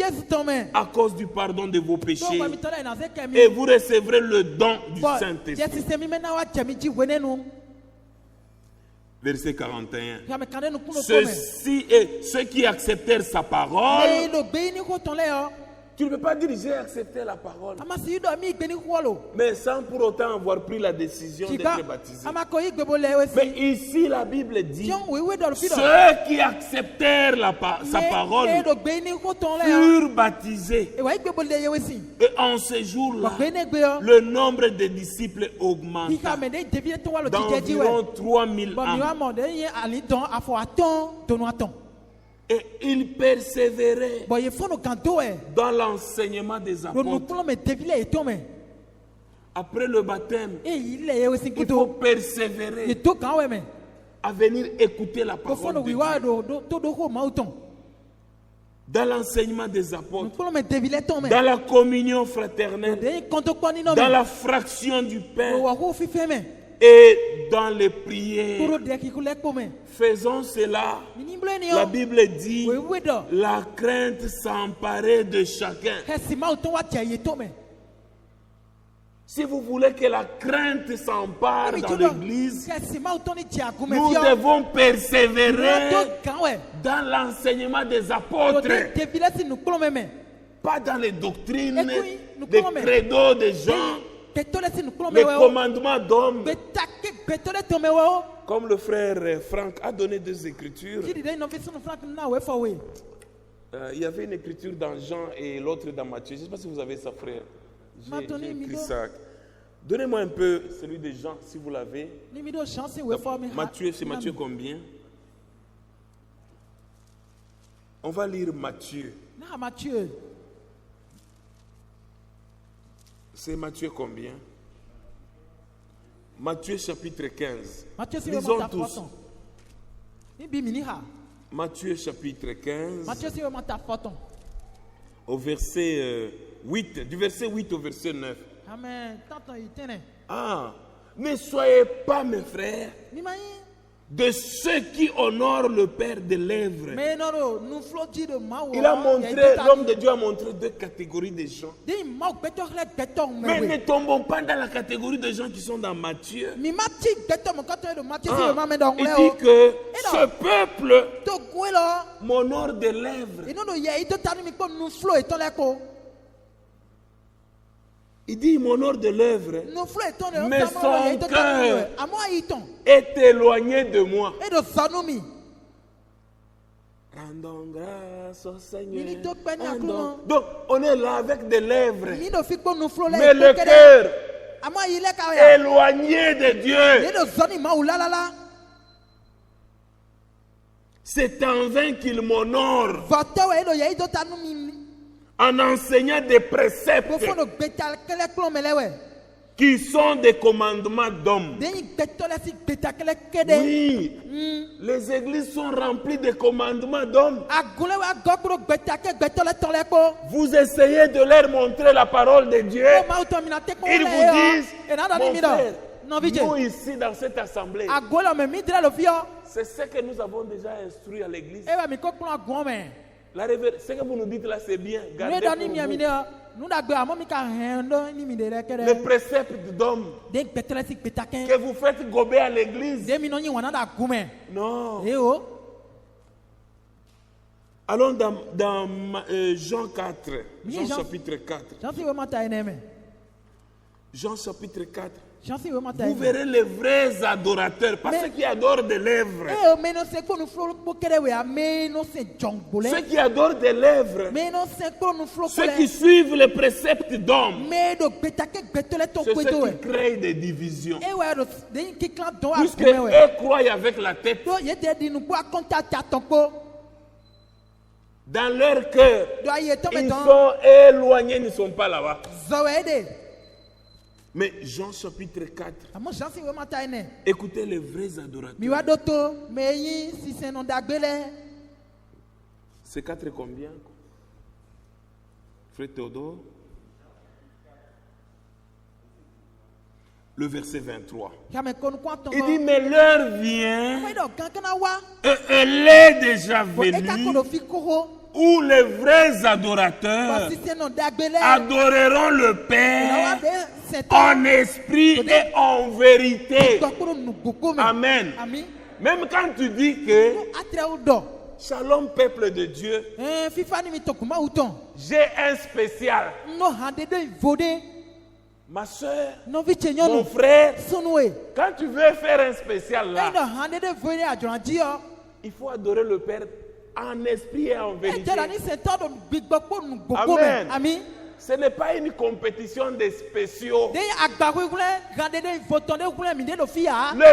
à cause du pardon de vos péchés, et vous recevrez le don du Saint-Esprit. Verset 41. Ceux qui acceptèrent sa parole. Tu ne peux pas dire j'ai accepté la parole, mais sans pour autant avoir pris la décision d'être baptisé. Mais ici la Bible dit, ceux qui acceptèrent sa parole furent baptisés. Et en ce jour-là, le nombre de disciples augmenta d'environ 3000 âmes. Et il persévérait dans l'enseignement des apôtres. Après le baptême, il faut persévérer à venir écouter la parole de Dieu. Dans l'enseignement des apôtres, dans la communion fraternelle, dans la fraction du pain et dans les prières. Faisons cela. La Bible dit, la crainte s'emparait de chacun. Si vous voulez que la crainte s'empare dans l'église, nous devons persévérer dans l'enseignement des apôtres, pas dans les doctrines, des credos des gens, les commandements d'hommes. Comme le frère Franck a donné deux écritures. Il y avait une écriture dans Jean et l'autre dans Matthieu. Je ne sais pas si vous avez ça, frère. J'ai écrit ça. Donnez-moi un peu celui de Jean, si vous l'avez. Matthieu, c'est Matthieu combien? On va lire Matthieu. C'est Matthieu combien? Matthieu chapitre 15. Lisons tous. Matthieu chapitre 15. Au verset 8. Du verset 8 au verset 9. Ah, ne soyez pas mes frères de ceux qui honorent le père des lèvres. Il a montré, l'homme de Dieu a montré deux catégories de gens. Mais ne tombons pas dans la catégorie de gens qui sont dans Matthieu. Il dit que ce peuple m'honore des lèvres. Il dit mon honneur de l'œuvre, mais son cœur est éloigné de moi. Rendons grâce au Seigneur. Donc on est là avec des lèvres, mais le cœur éloigné de Dieu. C'est en vain qu'il m'honore. En enseignant des préceptes qui sont des commandements d'hommes. Oui, les églises sont remplies de commandements d'hommes. Vous essayez de leur montrer la parole de Dieu. Ils vous disent, mon frère, nous ici dans cette assemblée, c'est ce que nous avons déjà instruit à l'église. Ce que vous nous dites là, c'est bien. Gardez pour vous. Les préceptes d'hommes que vous faites gober à l'église. Non. Allons dans Jean 4. Jean chapitre 4. Jean chapitre 4. Vous verrez les vrais adorateurs, pas ceux qui adorent des lèvres. Ceux qui adorent des lèvres, ceux qui suivent les préceptes d'hommes, c'est ceux qui créent des divisions. Puisque eux croient avec la tête. Dans leur cœur, ils sont éloignés, ils ne sont pas là-bas. Mais Jean chapitre 4, écoutez les vrais adorateurs. C'est 4 combien? Frère Théodore. Le verset 23. Il dit, mais l'heure vient, et elle est déjà venue, où les vrais adorateurs adoreront le Père en esprit et en vérité. Amen. Même quand tu dis que Shalom peuple de Dieu, j'ai un spécial. Ma soeur, mon frère, quand tu veux faire un spécial là, il faut adorer le Père en esprit et en vérité. Amen. Ce n'est pas une compétition des spéciaux. Les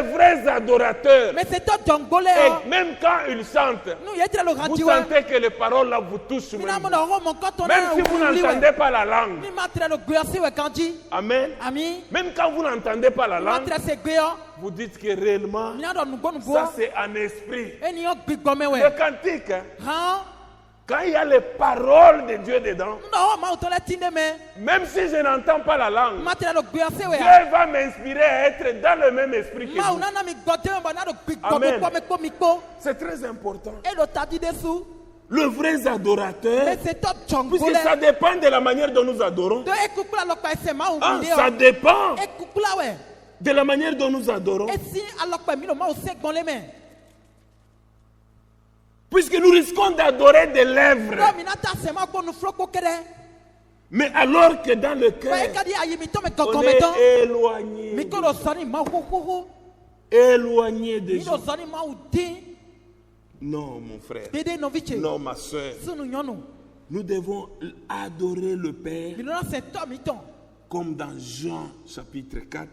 vrais adorateurs, et même quand ils chantent, vous sentez que les paroles là vous touchent. Même si vous n'entendez pas la langue. Amen. Même quand vous n'entendez pas la langue, vous dites que réellement, ça c'est un esprit. Le cantique, quand il y a les paroles de Dieu dedans, même si je n'entends pas la langue, Dieu va m'inspirer à être dans le même esprit que vous. Amen. C'est très important. Le vrai adorateur, puisque ça dépend de la manière dont nous adorons. Ça dépend de la manière dont nous adorons. Puisque nous risquons d'adorer des lèvres. Mais alors que dans le cœur, on est éloigné. Éloigné des gens. Non, mon frère. Non, ma soeur. Nous devons adorer le Père. Comme dans Jean chapitre 4.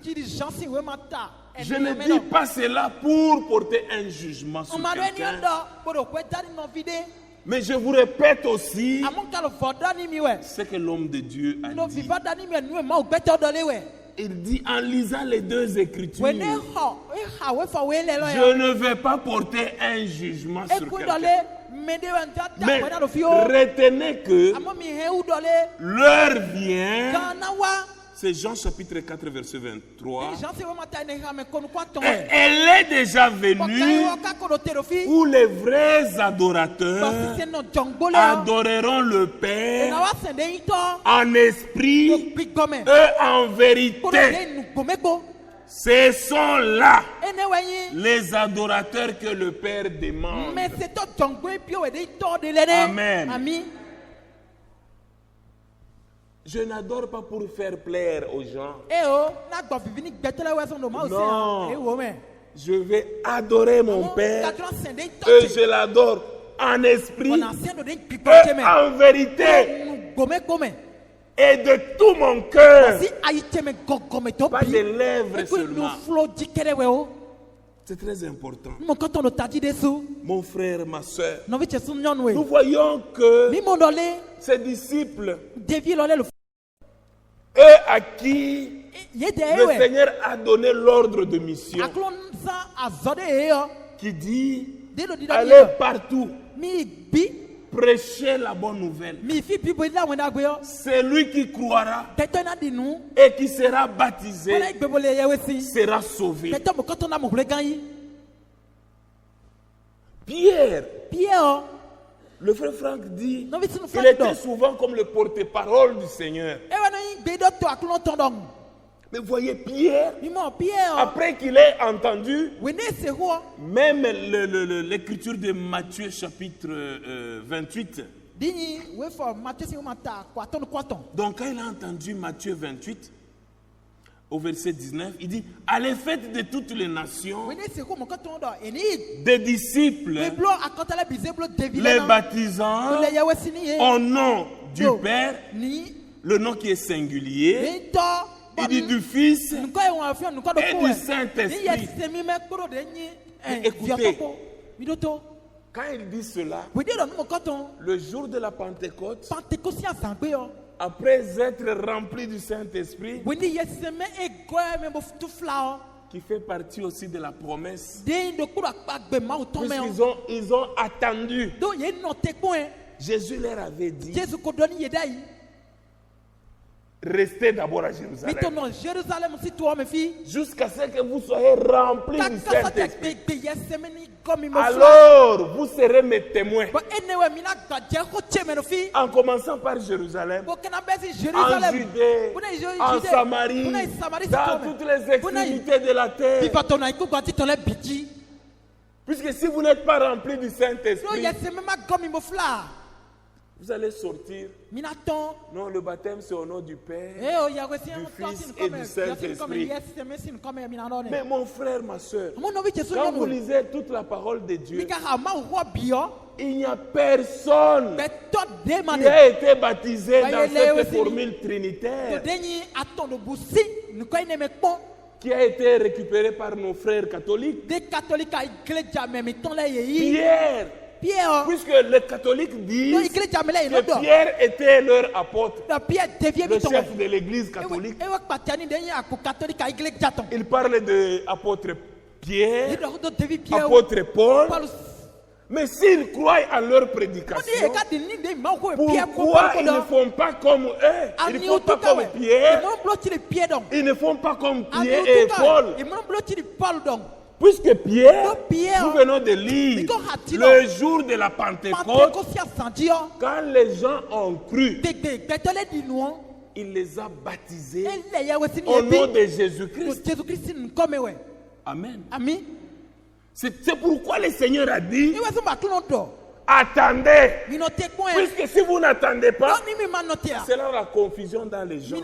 Je ne dis pas cela pour porter un jugement sur quelqu'un. Mais je vous répète aussi ce que l'homme de Dieu a dit. Il dit en lisant les deux écritures, je ne vais pas porter un jugement sur quelqu'un. Mais retenez que l'heure vient. C'est Jean chapitre 4 verset 23. Et elle est déjà venue où les vrais adorateurs adoreront le Père en esprit et en vérité. Ce sont là les adorateurs que le Père demande. Amen. Je n'adore pas pour faire plaire aux gens. Non. Je vais adorer mon Père et je l'adore en esprit et en vérité et de tout mon cœur. Pas des lèvres seulement. C'est très important. Mon frère, ma soeur, nous voyons que ces disciples, eux à qui le Seigneur a donné l'ordre de mission, qui dit allez partout, prêchez la bonne nouvelle. Celui qui croira et qui sera baptisé sera sauvé. Pierre, le frère Franck dit qu'il était souvent comme le porte-parole du Seigneur. Mais voyez, Pierre, après qu'il ait entendu même l'écriture de Matthieu chapitre 28. Donc quand il a entendu Matthieu 28, au verset 19, il dit, allez faites de toutes les nations des disciples, les baptisant au nom du Père, le nom qui est singulier, il dit du Fils et du Saint-Esprit. Écoutez, quand il dit cela, le jour de la Pentecôte, après être rempli du Saint-Esprit, qui fait partie aussi de la promesse, puisqu'ils ont attendu, Jésus leur avait dit, restez d'abord à Jérusalem jusqu'à ce que vous soyez remplis du Saint-Esprit. Alors vous serez mes témoins, en commençant par Jérusalem, en Judée, en Samarie, dans toutes les extrémités de la terre. Puisque si vous n'êtes pas remplis du Saint-Esprit, vous allez sortir. Non, le baptême c'est au nom du Père, du Fils et du Saint-Esprit. Mais mon frère, ma soeur, quand vous lisez toute la parole de Dieu, il n'y a personne qui a été baptisé dans cette formule trinitaire qui a été récupérée par nos frères catholiques. Pierre, puisque les catholiques disent que Pierre était leur apôtre, le chef de l'église catholique. Il parle de l'apôtre Pierre, apôtre Paul. Mais s'ils croient à leur prédication, pourquoi ils ne font pas comme eux? Ils ne font pas comme Pierre. Ils ne font pas comme Pierre et Paul. Puisque Pierre, nous venons de lire le jour de la Pentecôte, quand les gens ont cru, il les a baptisés au nom de Jésus-Christ. Amen. C'est pourquoi le Seigneur a dit, attendez, puisque si vous n'attendez pas, c'est là la confusion dans les gens.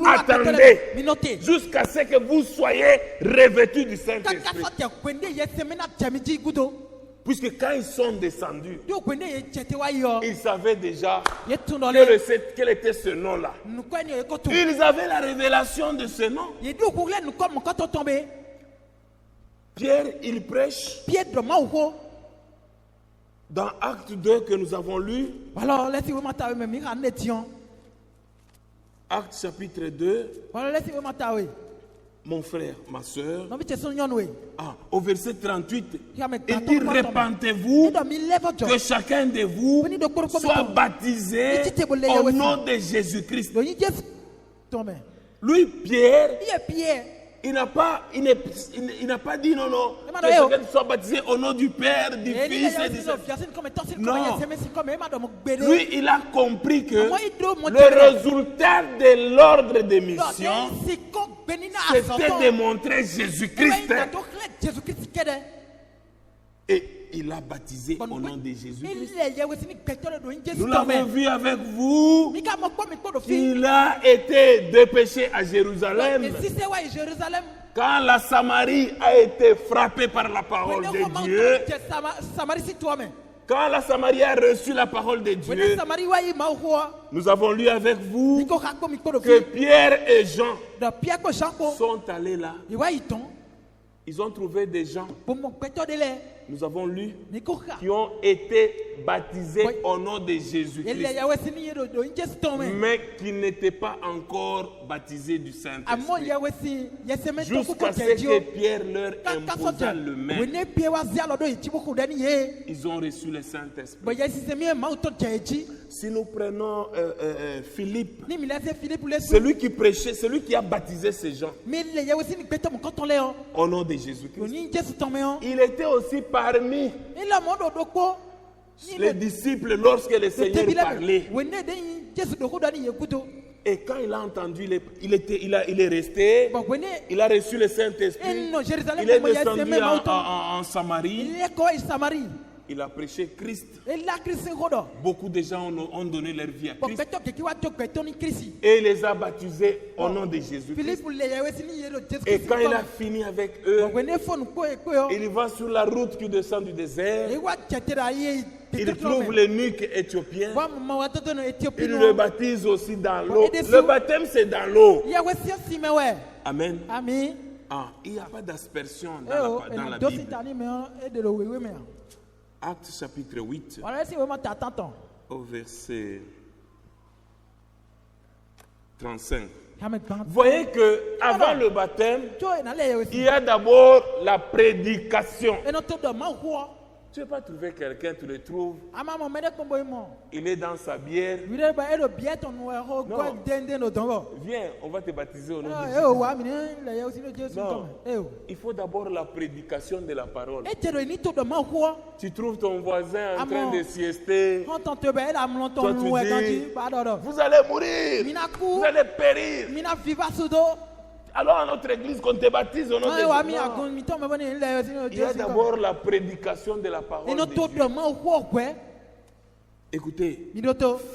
Attendez jusqu'à ce que vous soyez revêtus du Saint-Esprit. Puisque quand ils sont descendus, ils savaient déjà quel était ce nom-là. Ils avaient la révélation de ce nom. Pierre, il prêche. Dans Acte 2 que nous avons lu, Acte chapitre 2. Mon frère, ma soeur. Au verset 38, il dit repentez-vous, que chacun de vous soit baptisé au nom de Jésus-Christ. Lui, Pierre, il n'a pas dit non, que chacun soit baptisé au nom du Père, du Fils et du Saint-Esprit. Non. Lui, il a compris que le résultat de l'ordre de mission, c'était de montrer Jésus-Christ. Et il a baptisé au nom de Jésus-Christ. Nous l'avons vu avec vous. Il a été dépêché à Jérusalem. Quand la Samarie a été frappée par la parole de Dieu. Quand la Samarie a reçu la parole de Dieu, nous avons lu avec vous que Pierre et Jean sont allés là. Ils ont trouvé des gens, nous avons lu, qui ont été baptisés au nom de Jésus-Christ, mais qui n'étaient pas encore baptisés du Saint-Esprit. Jusqu'à ce que Pierre leur imposa le main, ils ont reçu le Saint-Esprit. Si nous prenons Philippe, celui qui prêchait, celui qui a baptisé ces gens au nom de Jésus-Christ, il était aussi parmi les disciples lorsque le Seigneur parlait. Et quand il a entendu, il est resté, il a reçu le Saint-Esprit, il est descendu en Samarie. Il a prêché Christ. Beaucoup de gens ont donné leur vie à Christ. Et il les a baptisés au nom de Jésus-Christ. Et quand il a fini avec eux, il va sur la route qui descend du désert. Il trouve l'eunuque éthiopien. Il le baptise aussi dans l'eau. Le baptême, c'est dans l'eau. Amen. Il n'y a pas d'aspersion dans la Bible. Acte chapitre 8, au verset 35. Vous voyez qu'avant le baptême, il y a d'abord la prédication. Tu ne peux pas trouver quelqu'un, tu le trouves. Il est dans sa bière. Non. Viens, on va te baptiser au nom de Jésus. Non. Il faut d'abord la prédication de la parole. Tu trouves ton voisin en train de siester. Toi, tu dis, vous allez mourir. Vous allez périr. Alors à notre église qu'on te baptise au nom de Jésus. Il y a d'abord la prédication de la parole de Dieu. Écoutez,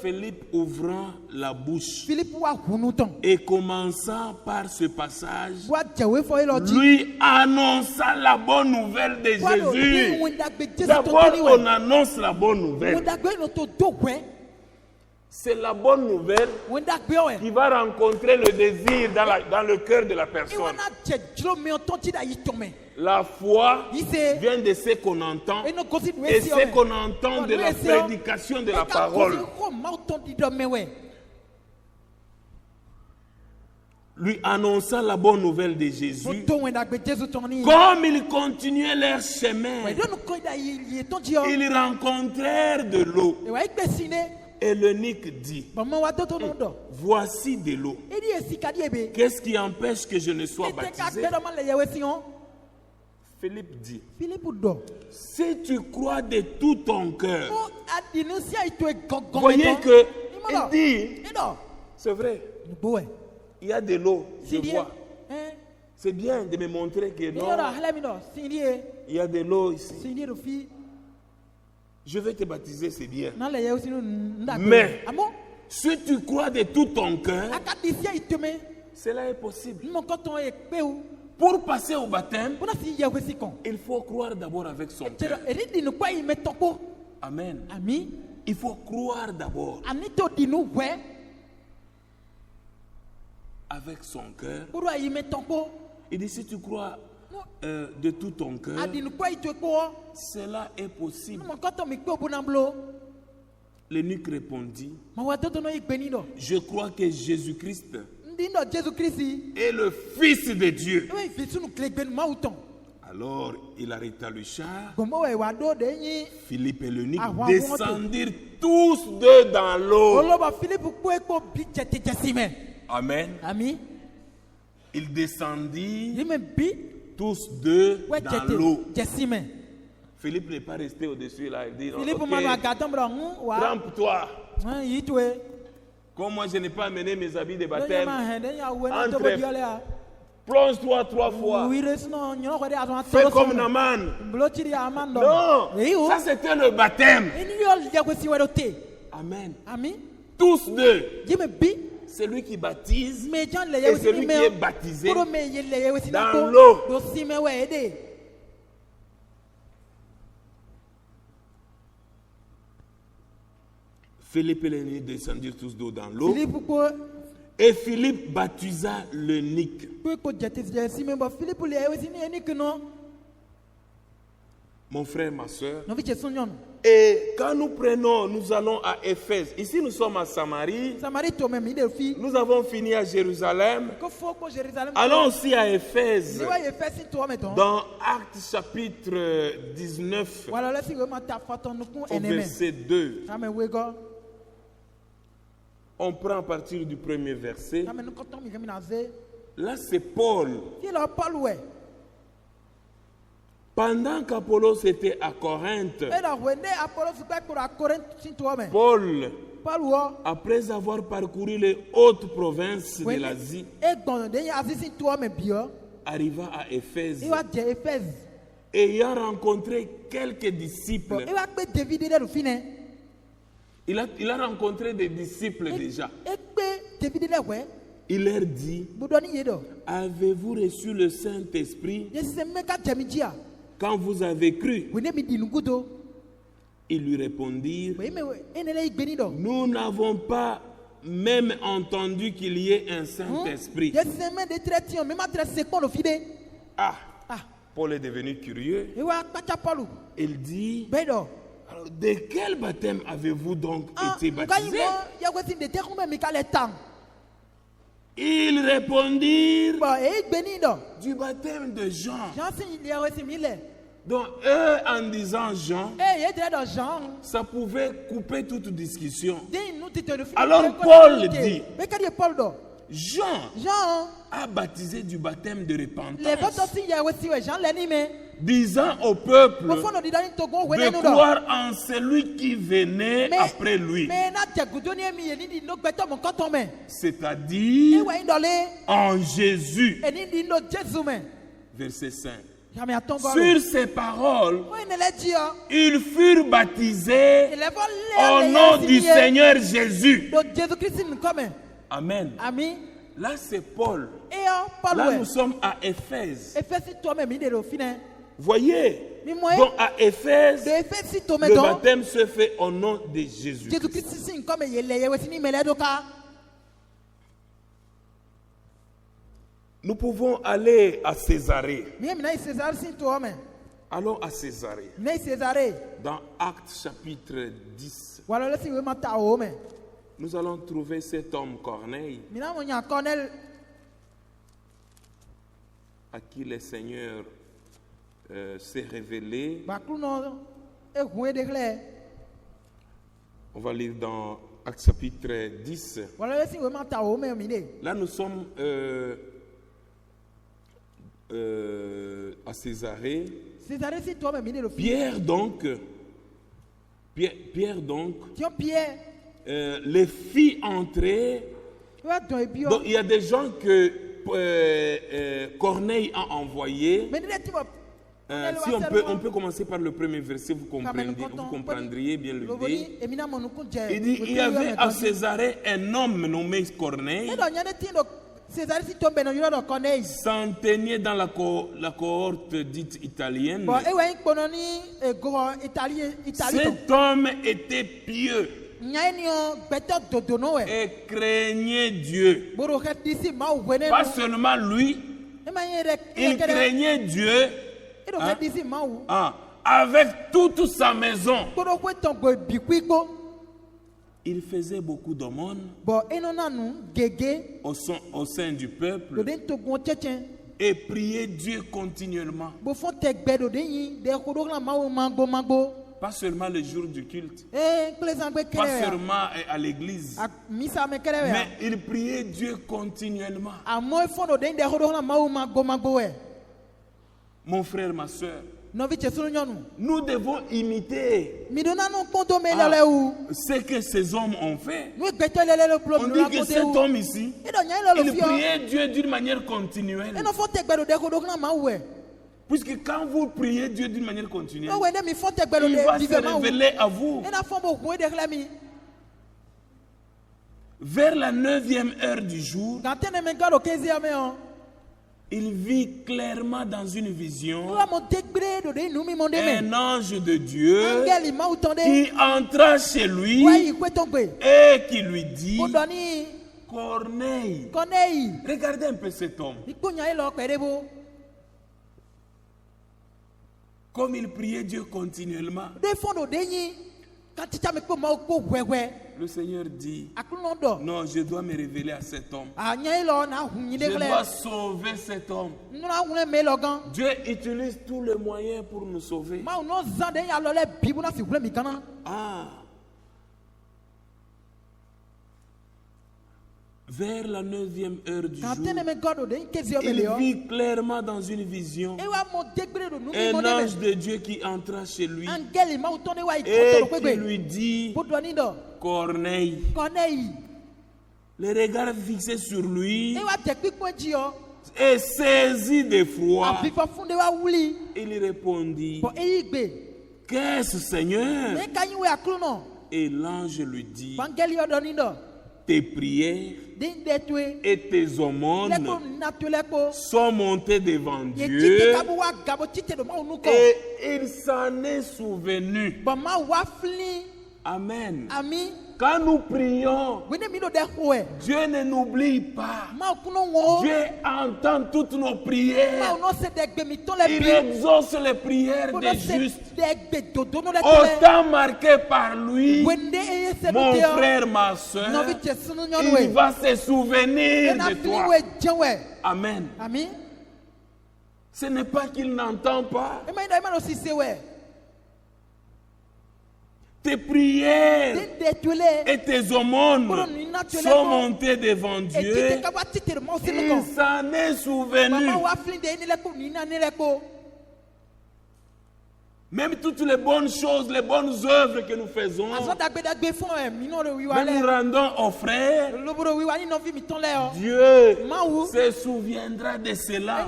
Philippe ouvrant la bouche et commençant par ce passage, lui annonça la bonne nouvelle de Jésus. D'abord on annonce la bonne nouvelle. C'est la bonne nouvelle qui va rencontrer le désir dans le cœur de la personne. La foi vient de ce qu'on entend et ce qu'on entend de la prédication de la parole. Lui annonçant la bonne nouvelle de Jésus, comme ils continuaient leur chemin, ils rencontrèrent de l'eau. Et l'eunuque dit, voici de l'eau. Qu'est-ce qui empêche que je ne sois baptisé? Philippe dit, si tu crois de tout ton cœur, voyez que il dit, c'est vrai, il y a de l'eau, je vois. C'est bien de me montrer que non, il y a de l'eau ici. Je vais te baptiser, c'est bien. Mais si tu crois de tout ton cœur, cela est possible. Pour passer au baptême, il faut croire d'abord avec son cœur. Amen. Il faut croire d'abord avec son cœur. Il dit, si tu crois de tout ton cœur, cela est possible. L'eunuque répondit, je crois que Jésus-Christ est le Fils de Dieu. Alors il arrêta le char. Philippe et l'eunuque descendirent tous deux dans l'eau. Amen. Ils descendirent tous deux dans l'eau. Philippe n'est pas resté au-dessus là. Il dit, okay, trempe-toi. Comme moi je n'ai pas amené mes habits de baptême, entre, plonge-toi 3 fois. Fais comme Naaman. Non, ça c'était le baptême. Amen. Tous deux. Celui qui baptise et celui qui est baptisé dans l'eau. Philippe et l'eunuque descendirent tous d'eau dans l'eau. Et Philippe baptisa l'eunuque. Mon frère, ma soeur. Et quand nous allons à Éphèse. Ici nous sommes à Samarie. Nous avons fini à Jérusalem. Allons aussi à Éphèse. Dans Actes chapitre 19. Au verset 2. On prend à partir du premier verset. Là, c'est Paul. Pendant qu'Apollos était à Corinthe, Paul, après avoir parcouru les hautes provinces de l'Asie, arriva à Éphèse. Ayant rencontré quelques disciples. Il a rencontré des disciples déjà. Il leur dit, avez-vous reçu le Saint-Esprit quand vous avez cru? Ils lui répondirent, nous n'avons pas même entendu qu'il y ait un Saint-Esprit. Paul est devenu curieux. Il dit, alors, de quel baptême avez-vous donc été baptisé? Ils répondirent, du baptême de Jean. Donc eux, en disant Jean, ça pouvait couper toute discussion. Alors Paul dit, Jean a baptisé du baptême de repentance, disant au peuple de croire en celui qui venait après lui, c'est-à-dire en Jésus. Verset 5. Sur ces paroles, ils furent baptisés au nom du Seigneur Jésus. Amen. Là, c'est Paul. Là, nous sommes à Éphèse. Voyez, donc à Éphèse, le baptême se fait au nom de Jésus. Nous pouvons aller à Césarée. Allons à Césarée. Dans Actes chapitre 10. Nous allons trouver cet homme Corneille à qui le Seigneur s'est révélé. On va lire dans Actes chapitre 10. Là, nous sommes à Césarée. Pierre donc, les fit entrer. Donc il y a des gens que Corneille a envoyés. Si on peut commencer par le premier verset, vous comprendriez bien l'idée. Il dit, il y avait à Césarée un homme nommé Corneille, centenier dans la cohorte dite italienne. Cet homme était pieux et craignait Dieu. Pas seulement lui, il craignait Dieu avec toute sa maison. Il faisait beaucoup d'aumônes au sein du peuple et priait Dieu continuellement. Pas seulement le jour du culte, pas seulement à l'église, mais il priait Dieu continuellement. Mon frère, ma soeur, nous devons imiter ce que ces hommes ont fait. On dit que cet homme ici, il priait Dieu d'une manière continuelle. Puisque quand vous priez Dieu d'une manière continuelle, il va se révéler à vous. Vers la 9e heure du jour, il vit clairement dans une vision un ange de Dieu qui entra chez lui et qui lui dit: Corneille. Regardez un peu cet homme. Comme il priait Dieu continuellement, le Seigneur dit: non, je dois me révéler à cet homme. Je dois sauver cet homme. Dieu utilise tous les moyens pour nous sauver. Vers la 9e heure du jour, il vit clairement dans une vision un ange de Dieu qui entra chez lui et qui lui dit: Corneille. Le regard fixé sur lui et saisi d'effroi, il répondit: Qu'est-ce, Seigneur? Et l'ange lui dit: tes prières et tes aumônes sont montées devant Dieu et il s'en est souvenu. Amen. Quand nous prions, Dieu ne nous pas. Dieu entend toutes nos prières. Il exauce les prières des justes. Autant marqué par lui, mon frère, ma soeur, il va se souvenir de toi. Amen. Ce n'est pas qu'il n'entend pas. Tes prières et tes aumônes sont montées devant Dieu. Il s'en est souvenu. Même toutes les bonnes choses, les bonnes œuvres que nous faisons, même nous rendons aux frères, Dieu se souviendra de cela.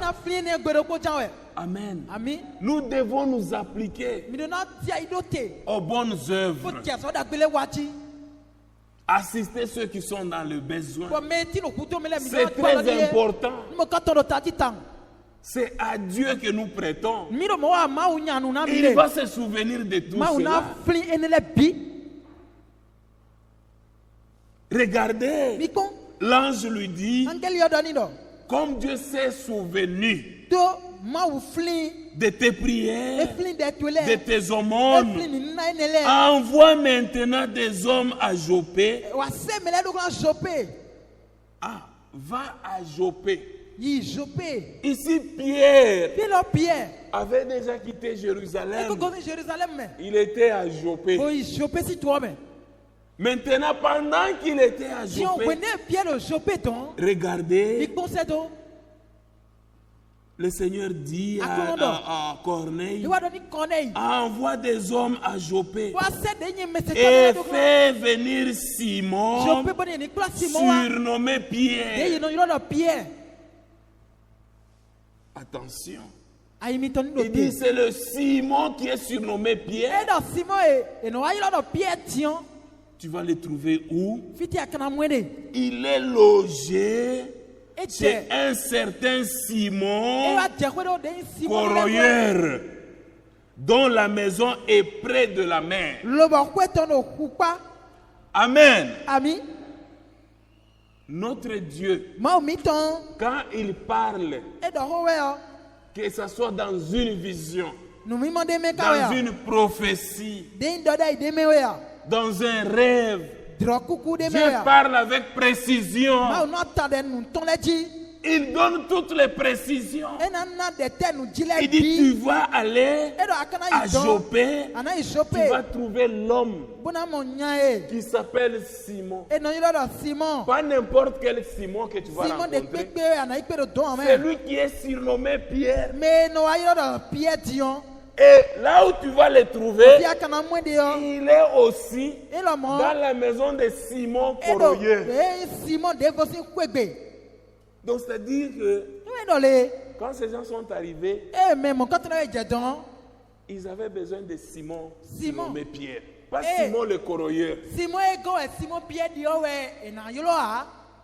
Amen. Nous devons nous appliquer aux bonnes œuvres. Assister ceux qui sont dans le besoin. C'est très important. C'est à Dieu que nous prêtons. Il va se souvenir de tout cela. Regardez, l'ange lui dit: comme Dieu s'est souvenu de tes prières, de tes aumônes, envoie maintenant des hommes à Joppé. Va à Joppé. Ici, Pierre avait déjà quitté Jérusalem. Il était à Joppé. Maintenant, pendant qu'il était à Joppé, regardez, le Seigneur dit à Corneille: envoie des hommes à Joppé et fais venir Simon, surnommé Pierre. Attention. Il dit: c'est le Simon qui est surnommé Pierre. Tu vas le trouver où? Il est logé chez un certain Simon, corroyeur, dont la maison est près de la mer. Amen. Notre Dieu, quand il parle, que ce soit dans une vision, dans une prophétie, dans un rêve, Dieu parle avec précision. Il donne toutes les précisions. Il dit, tu vas aller à Joppé, tu vas trouver l'homme qui s'appelle Simon. Pas n'importe quel Simon que tu vas rencontrer. C'est lui qui est surnommé Pierre. Et là où tu vas le trouver, il est aussi dans la maison de Simon Coroyeur. Donc c'est-à-dire que quand ces gens sont arrivés, ils avaient besoin de Simon nommé Pierre. Pas Simon le Coroyeur.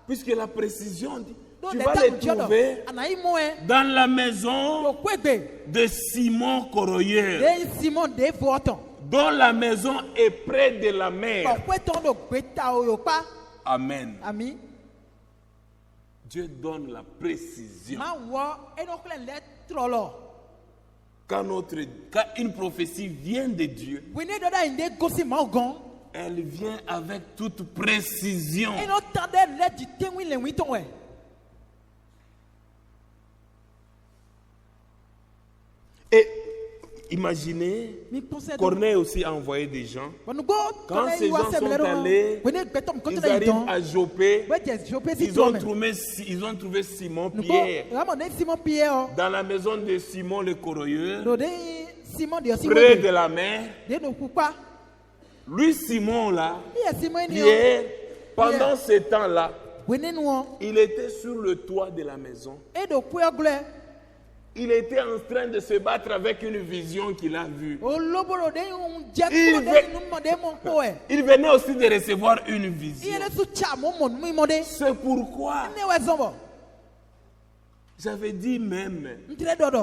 Puisque la précision dit, tu vas les trouver dans la maison de Simon Coroyeur, dont la maison est près de la mer. Amen. Dieu donne la précision. Quand une prophétie vient de Dieu, elle vient avec toute précision. Et imaginez, Corneille aussi a envoyé des gens. Quand ces gens sont allés, ils arrivent à Joppé, ils ont trouvé Simon Pierre dans la maison de Simon le Coroyeur, près de la mer. Lui, Simon là, Pierre, pendant ce temps-là, il était sur le toit de la maison. Il était en train de se battre avec une vision qu'il a vue. Il venait aussi de recevoir une vision. C'est pourquoi j'avais dit même,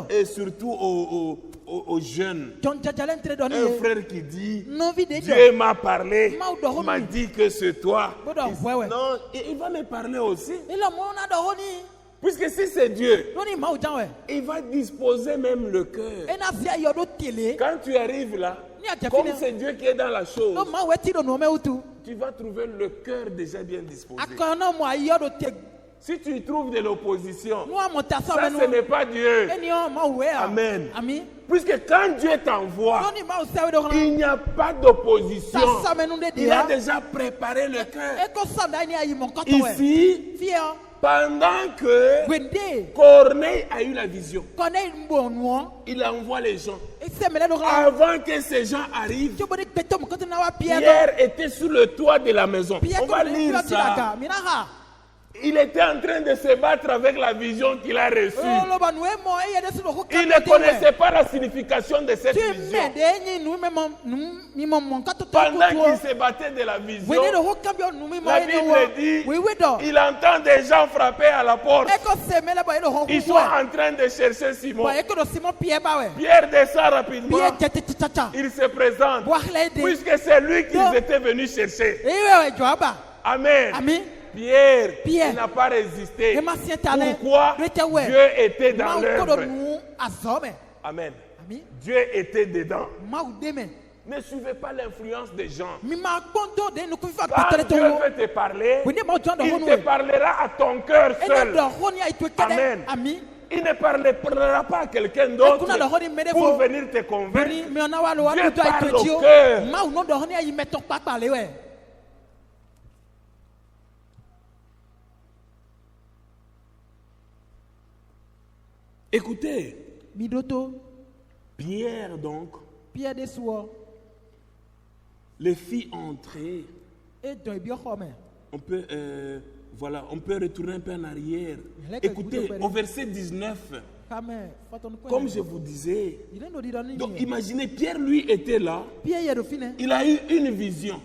et surtout aux jeunes, un frère qui dit, Dieu m'a parlé, il m'a dit que c'est toi. Non, il va me parler aussi. Puisque si c'est Dieu, il va disposer même le cœur. Quand tu arrives là, comme c'est Dieu qui est dans la chose, tu vas trouver le cœur déjà bien disposé. Si tu trouves de l'opposition, ça ce n'est pas Dieu. Amen. Puisque quand Dieu t'envoie, il n'y a pas d'opposition. Il a déjà préparé le cœur. Ici, pendant que Corneille a eu la vision, il envoie les gens. Avant que ces gens arrivent, Pierre était sur le toit de la maison. On va lire ça. Il était en train de se battre avec la vision qu'il a reçue. Il ne connaissait pas la signification de cette vision. Pendant qu'il se battait de la vision, la Bible dit, il entend des gens frapper à la porte. Ils sont en train de chercher Simon. Pierre descend rapidement. Il se présente. Puisque c'est lui qu'ils étaient venus chercher. Amen. Pierre, il n'a pas résisté. Pourquoi? Dieu était dans l'œuvre. Amen. Dieu était dedans. Ne suivez pas l'influence des gens. Quand Dieu veut te parler, il te parlera à ton cœur seul. Amen. Il ne parlera pas à quelqu'un d'autre pour venir te convaincre. Dieu parle au cœur. Écoutez, Pierre donc, les filles entrées, on peut retourner un peu en arrière. Écoutez, au verset 19, comme je vous disais, donc imaginez, Pierre lui était là, il a eu une vision.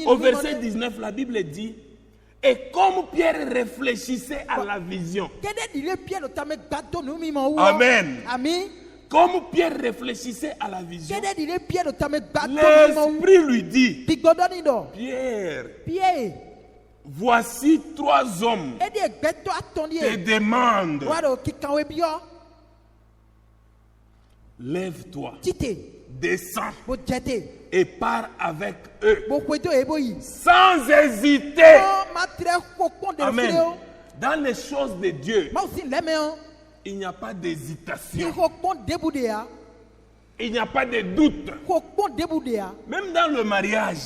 Au verset 19, la Bible dit, et comme Pierre réfléchissait à la vision. Amen. Comme Pierre réfléchissait à la vision, l'Esprit lui dit, Pierre, voici 3 hommes te demandent, lève-toi, descends et part avec eux sans hésiter. Amen. Dans les choses de Dieu, il n'y a pas d'hésitation. Il n'y a pas de doute. Même dans le mariage,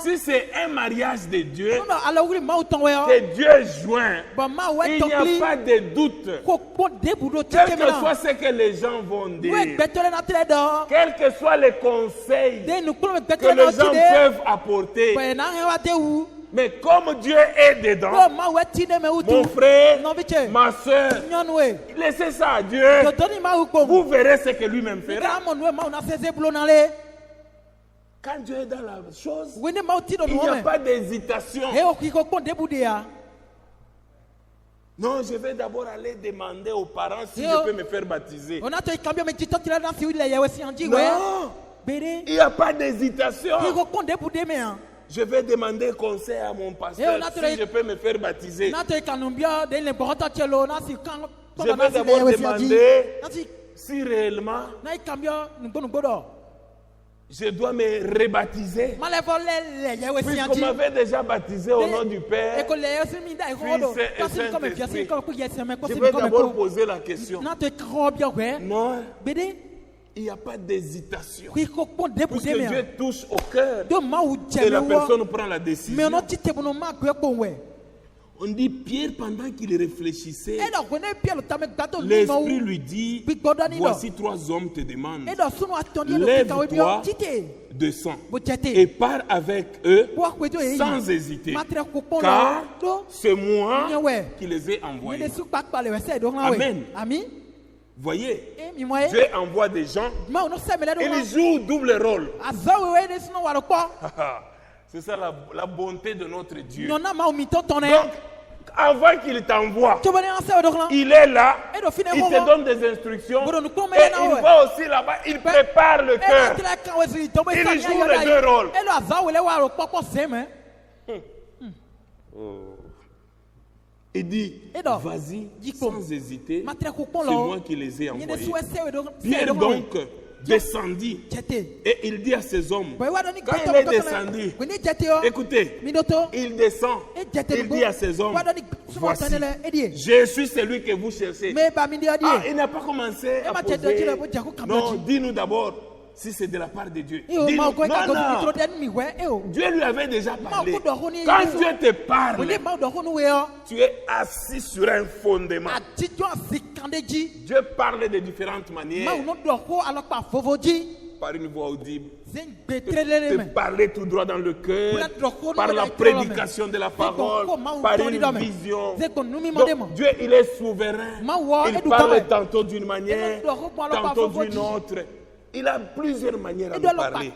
si c'est un mariage de Dieu, que Dieu joint, il n'y a pas de doute. Quel que soit ce que les gens vont dire, quels que soient les conseils que les gens peuvent apporter, mais comme Dieu est dedans, mon frère, ma soeur, laissez ça à Dieu. Vous verrez ce que lui-même fera. Quand Dieu est dans la chose, il n'y a pas d'hésitation. Non, je vais d'abord aller demander aux parents si je peux me faire baptiser. Non, il n'y a pas d'hésitation. Je vais demander conseil à mon pasteur si je peux me faire baptiser. Je vais d'abord demander si réellement je dois me rebaptiser. Puisqu'on m'avait déjà baptisé au nom du Père, Fils et Saint-Esprit. Je vais d'abord poser la question. Non. Il n'y a pas d'hésitation. Puisque Dieu touche au cœur et la personne prend la décision. On dit Pierre, pendant qu'il réfléchissait, l'Esprit lui dit, voici 3 hommes te demandent. Lève-toi, descends et pars avec eux sans hésiter. Car c'est moi qui les ai envoyés. Amen. Voyez, Dieu envoie des gens, ils jouent double rôle. C'est ça la bonté de notre Dieu. Donc, avant qu'il t'envoie, il est là, il te donne des instructions, et il va aussi là-bas, il prépare le cœur. Il joue les 2 rôles. Il dit, vas-y, sans hésiter, c'est moi qui les ai envoyés. Pierre donc descendit et il dit à ses hommes, quand il est descendu, écoutez, il descend, il dit à ses hommes, voici, je suis celui que vous cherchez. Ah, il n'a pas commencé à poser. Non, dis-nous d'abord si c'est de la part de Dieu. Dis-nous. Non. Dieu lui avait déjà parlé. Quand Dieu te parle, tu es assis sur un fondement. Dieu parle de différentes manières. Par une voix audible, te parler tout droit dans le cœur, par la prédication de la parole, par une vision. Donc, Dieu, il est souverain. Il parle tantôt d'une manière, tantôt d'une autre. Il a plusieurs manières à nous parler.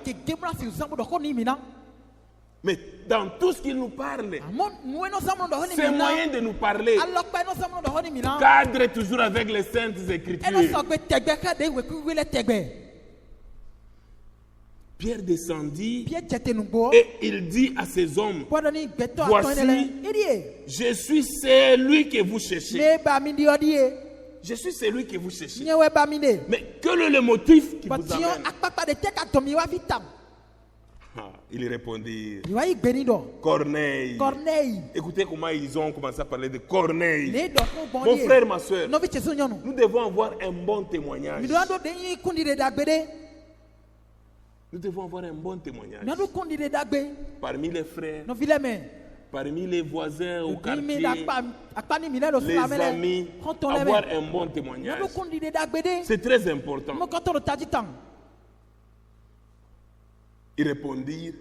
Mais dans tout ce qu'il nous parle, c'est moyen de nous parler. Cadre toujours avec les saintes écritures. Pierre descendit et il dit à ses hommes, voici, je suis celui que vous cherchez. Je suis celui que vous cherchez. Mais quel est le motif qui vous amène? Il répondit, Corneille. Écoutez comment ils ont commencé à parler de Corneille. Mon frère, ma soeur, nous devons avoir un bon témoignage. Nous devons avoir un bon témoignage. Parmi les frères, parmi les voisins au quartier, les amis, avoir un bon témoignage. C'est très important. Il répondit,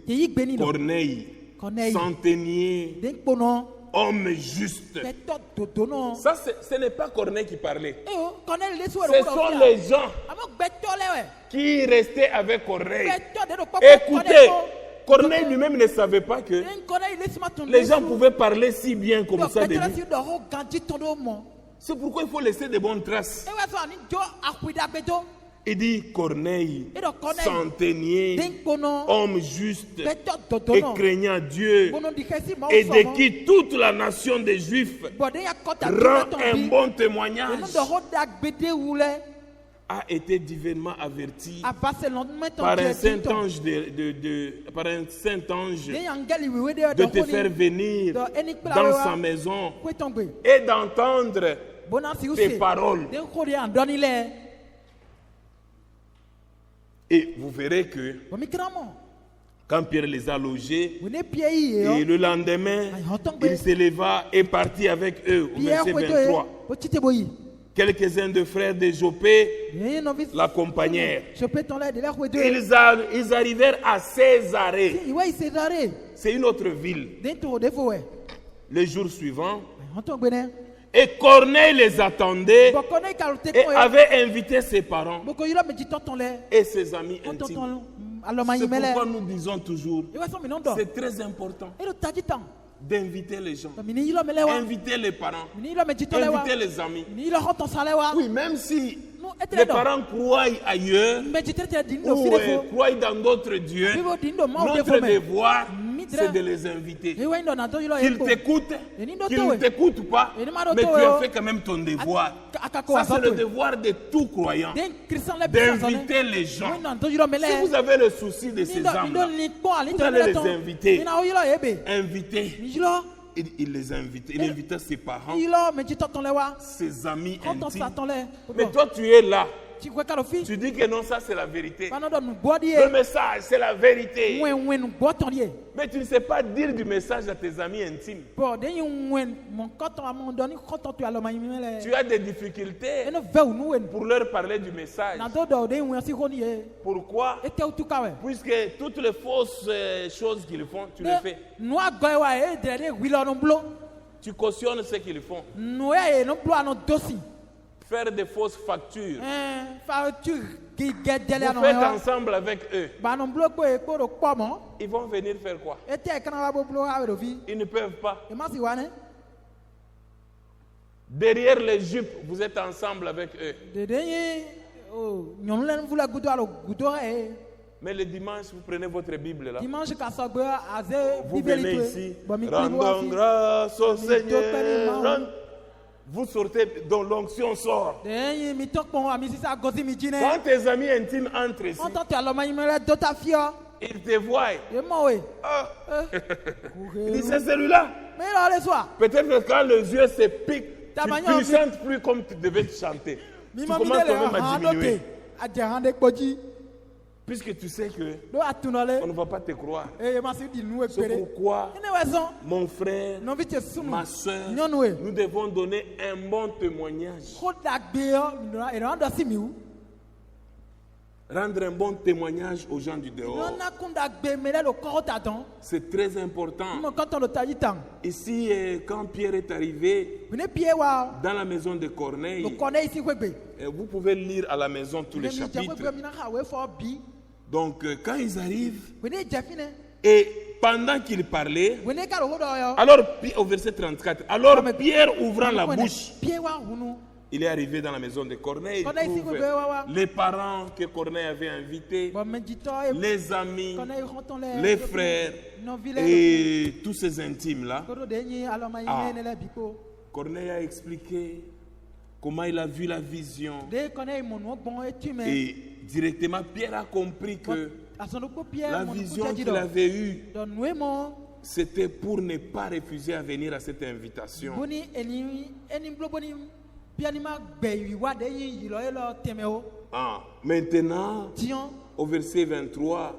Corneille, centenier, homme juste. Ça, ce n'est pas Corneille qui parlait. Ce sont les gens qui restaient avec Corneille. Écoutez, Corneille lui-même ne savait pas que les gens pouvaient parler si bien comme ça de lui. C'est pourquoi il faut laisser de bonnes traces. Il dit Corneille, centenier, homme juste et craignant Dieu, et de qui toute la nation des Juifs rend un bon témoignage. a été divinement averti par un saint ange de te faire venir dans sa maison et d'entendre tes paroles. Et vous verrez que quand Pierre les a logés, et le lendemain, il se leva et partit avec eux au verset 23. Quelques-uns de frères de Jopé l'accompagnèrent. Ils arrivèrent à Césarée. C'est une autre ville. Le jour suivant, et Corneille les attendait et avait invité ses parents et ses amis intimes. C'est pourquoi nous disons toujours, c'est très important d'inviter les gens, inviter les parents, inviter les amis. Oui, même si les parents croient ailleurs ou croient dans d'autres dieux, notre devoir, c'est de les inviter. Qu'ils t'écoutent, qu'ils ne t'écoutent pas, mais tu as fait quand même ton devoir. Ça, c'est le devoir de tout croyant, d'inviter les gens. Si vous avez le souci de ces âmes-là, vous allez les inviter. Inviter. Il les invitait. Il invitait ses parents, ses amis intimes. Mais toi, tu es là. Tu dis que non, ça c'est la vérité. Le message, c'est la vérité. Mais tu ne sais pas dire du message à tes amis intimes. Tu as des difficultés pour leur parler du message. Pourquoi? Puisque toutes les fausses choses qu'ils font, tu les fais. Tu cautionnes ce qu'ils font. Faire des fausses factures. Vous faites ensemble avec eux. Ils vont venir faire quoi? Ils ne peuvent pas. Derrière les jupes, vous êtes ensemble avec eux. Mais le dimanche, vous prenez votre Bible là. Vous venez ici. Rendons grâce au Seigneur. Vous sortez, donc l'onction sort. Quand tes amis intimes entrent ici, ils te voient. Il dit, c'est celui-là. Peut-être que quand les yeux se piquent, tu ne chantes plus comme tu devais chanter. Tu commences quand même à diminuer. Puisque tu sais que on ne va pas te croire. C'est pourquoi, mon frère, ma soeur, nous devons donner un bon témoignage. Rendre un bon témoignage aux gens du dehors. C'est très important. Ici, quand Pierre est arrivé dans la maison de Corneille, vous pouvez lire à la maison tous les chapitres. Donc, quand ils arrivent, et pendant qu'ils parlaient, alors, au verset 34, alors Pierre ouvrant la bouche, il est arrivé dans la maison de Corneille, il trouve les parents que Corneille avait invités, les amis, les frères et tous ces intimes-là. Corneille a expliqué comment il a vu la vision. Et directement, Pierre a compris que la vision qu'il avait eue, c'était pour ne pas refuser à venir à cette invitation. Maintenant, au verset 23,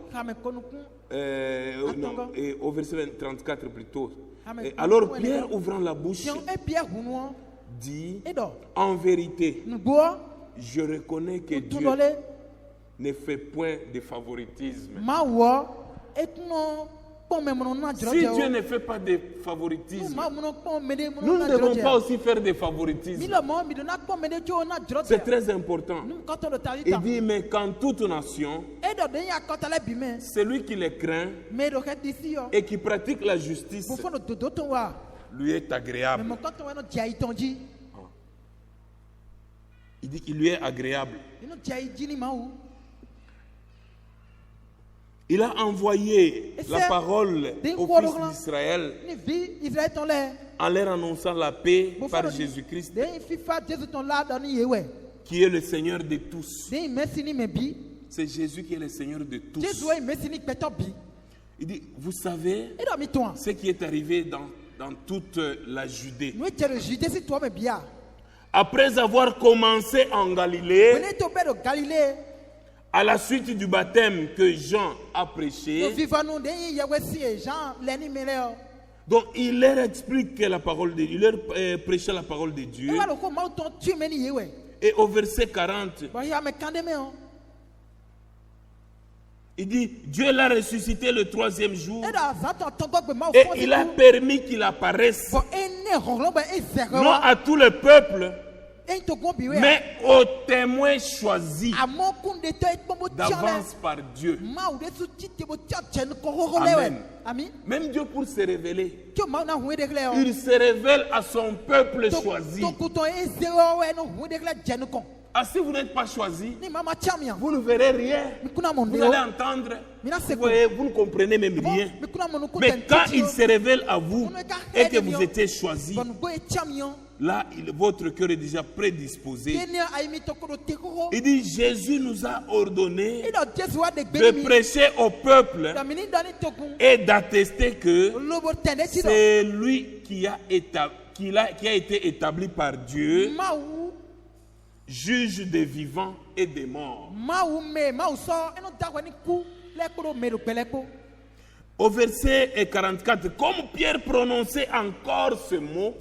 et au verset 34 plutôt, alors Pierre ouvrant la bouche dit, en vérité, je reconnais que Dieu ne fait point de favoritisme. Si Dieu ne fait pas de favoritisme, nous ne devons pas aussi faire de favoritisme. C'est très important. Il dit, mais quand toute nation, celui qui les craint et qui pratique la justice, lui est agréable. Il dit qu'il lui est agréable. Il a envoyé la parole aux fils d'Israël en leur annonçant la paix par Jésus-Christ. qui est le Seigneur de tous. C'est Jésus qui est le Seigneur de tous. Il dit, vous savez ce qui est arrivé dans toute la Judée. Après avoir commencé en Galilée, à la suite du baptême que Jean a prêché, donc il leur explique la parole de Dieu, il leur prêchait la parole de Dieu. Et au verset 40, il dit, Dieu l'a ressuscité le 3e jour et il a permis qu'il apparaisse non à tout le peuple, mais aux témoins choisis d'avance par Dieu. Amen. Même Dieu pour se révéler, il se révèle à son peuple choisi. Ah, si vous n'êtes pas choisi, vous ne verrez rien. Vous allez entendre, vous ne comprenez même rien. Mais quand il se révèle à vous et que vous étiez choisi, là, votre cœur est déjà prédisposé. Il dit, Jésus nous a ordonné de prêcher au peuple et d'attester que c'est lui qui a été établi par Dieu, juge des vivants et des morts. Au verset 44, comme Pierre prononçait encore ce mot,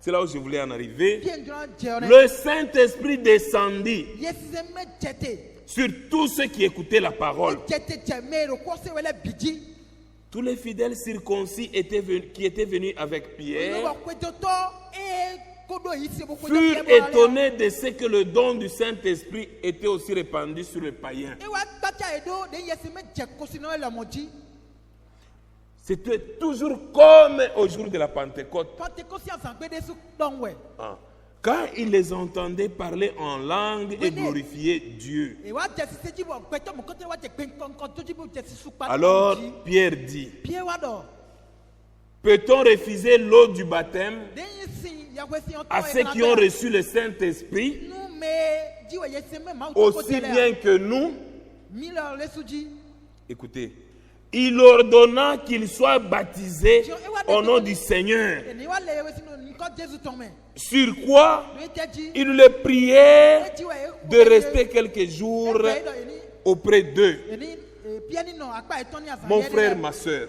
c'est là où je voulais en arriver, le Saint-Esprit descendit sur tous ceux qui écoutaient la parole. Tous les fidèles circoncis qui étaient venus avec Pierre furent étonnés de ce que le don du Saint-Esprit était aussi répandu sur les païens. C'était toujours comme au jour de la Pentecôte. Quand ils les entendaient parler en langue et glorifier Dieu. Alors Pierre dit, peut-on refuser l'eau du baptême à ceux qui ont reçu le Saint-Esprit aussi bien que nous? Écoutez, il ordonna qu'ils soient baptisés au nom du Seigneur. Sur quoi il le priait de rester quelques jours auprès d'eux. Mon frère, ma soeur,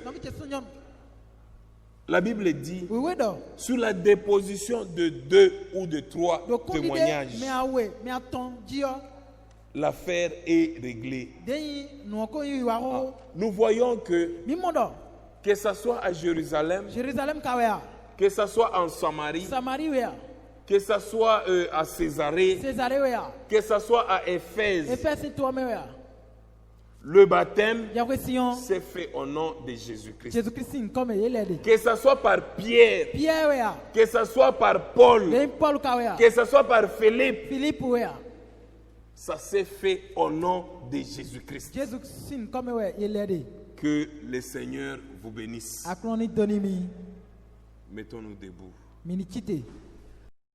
la Bible dit, sur la déposition de 2 ou de 3 témoignages, l'affaire est réglée. Nous voyons que ce soit à Jérusalem, que ce soit en Samarie, que ce soit à Césarée, que ce soit à Éphèse, le baptême s'est fait au nom de Jésus-Christ. Que ce soit par Pierre, que ce soit par Paul, que ce soit par Philippe, ça s'est fait au nom de Jésus-Christ. Que le Seigneur vous bénisse. Mettons-nous debout.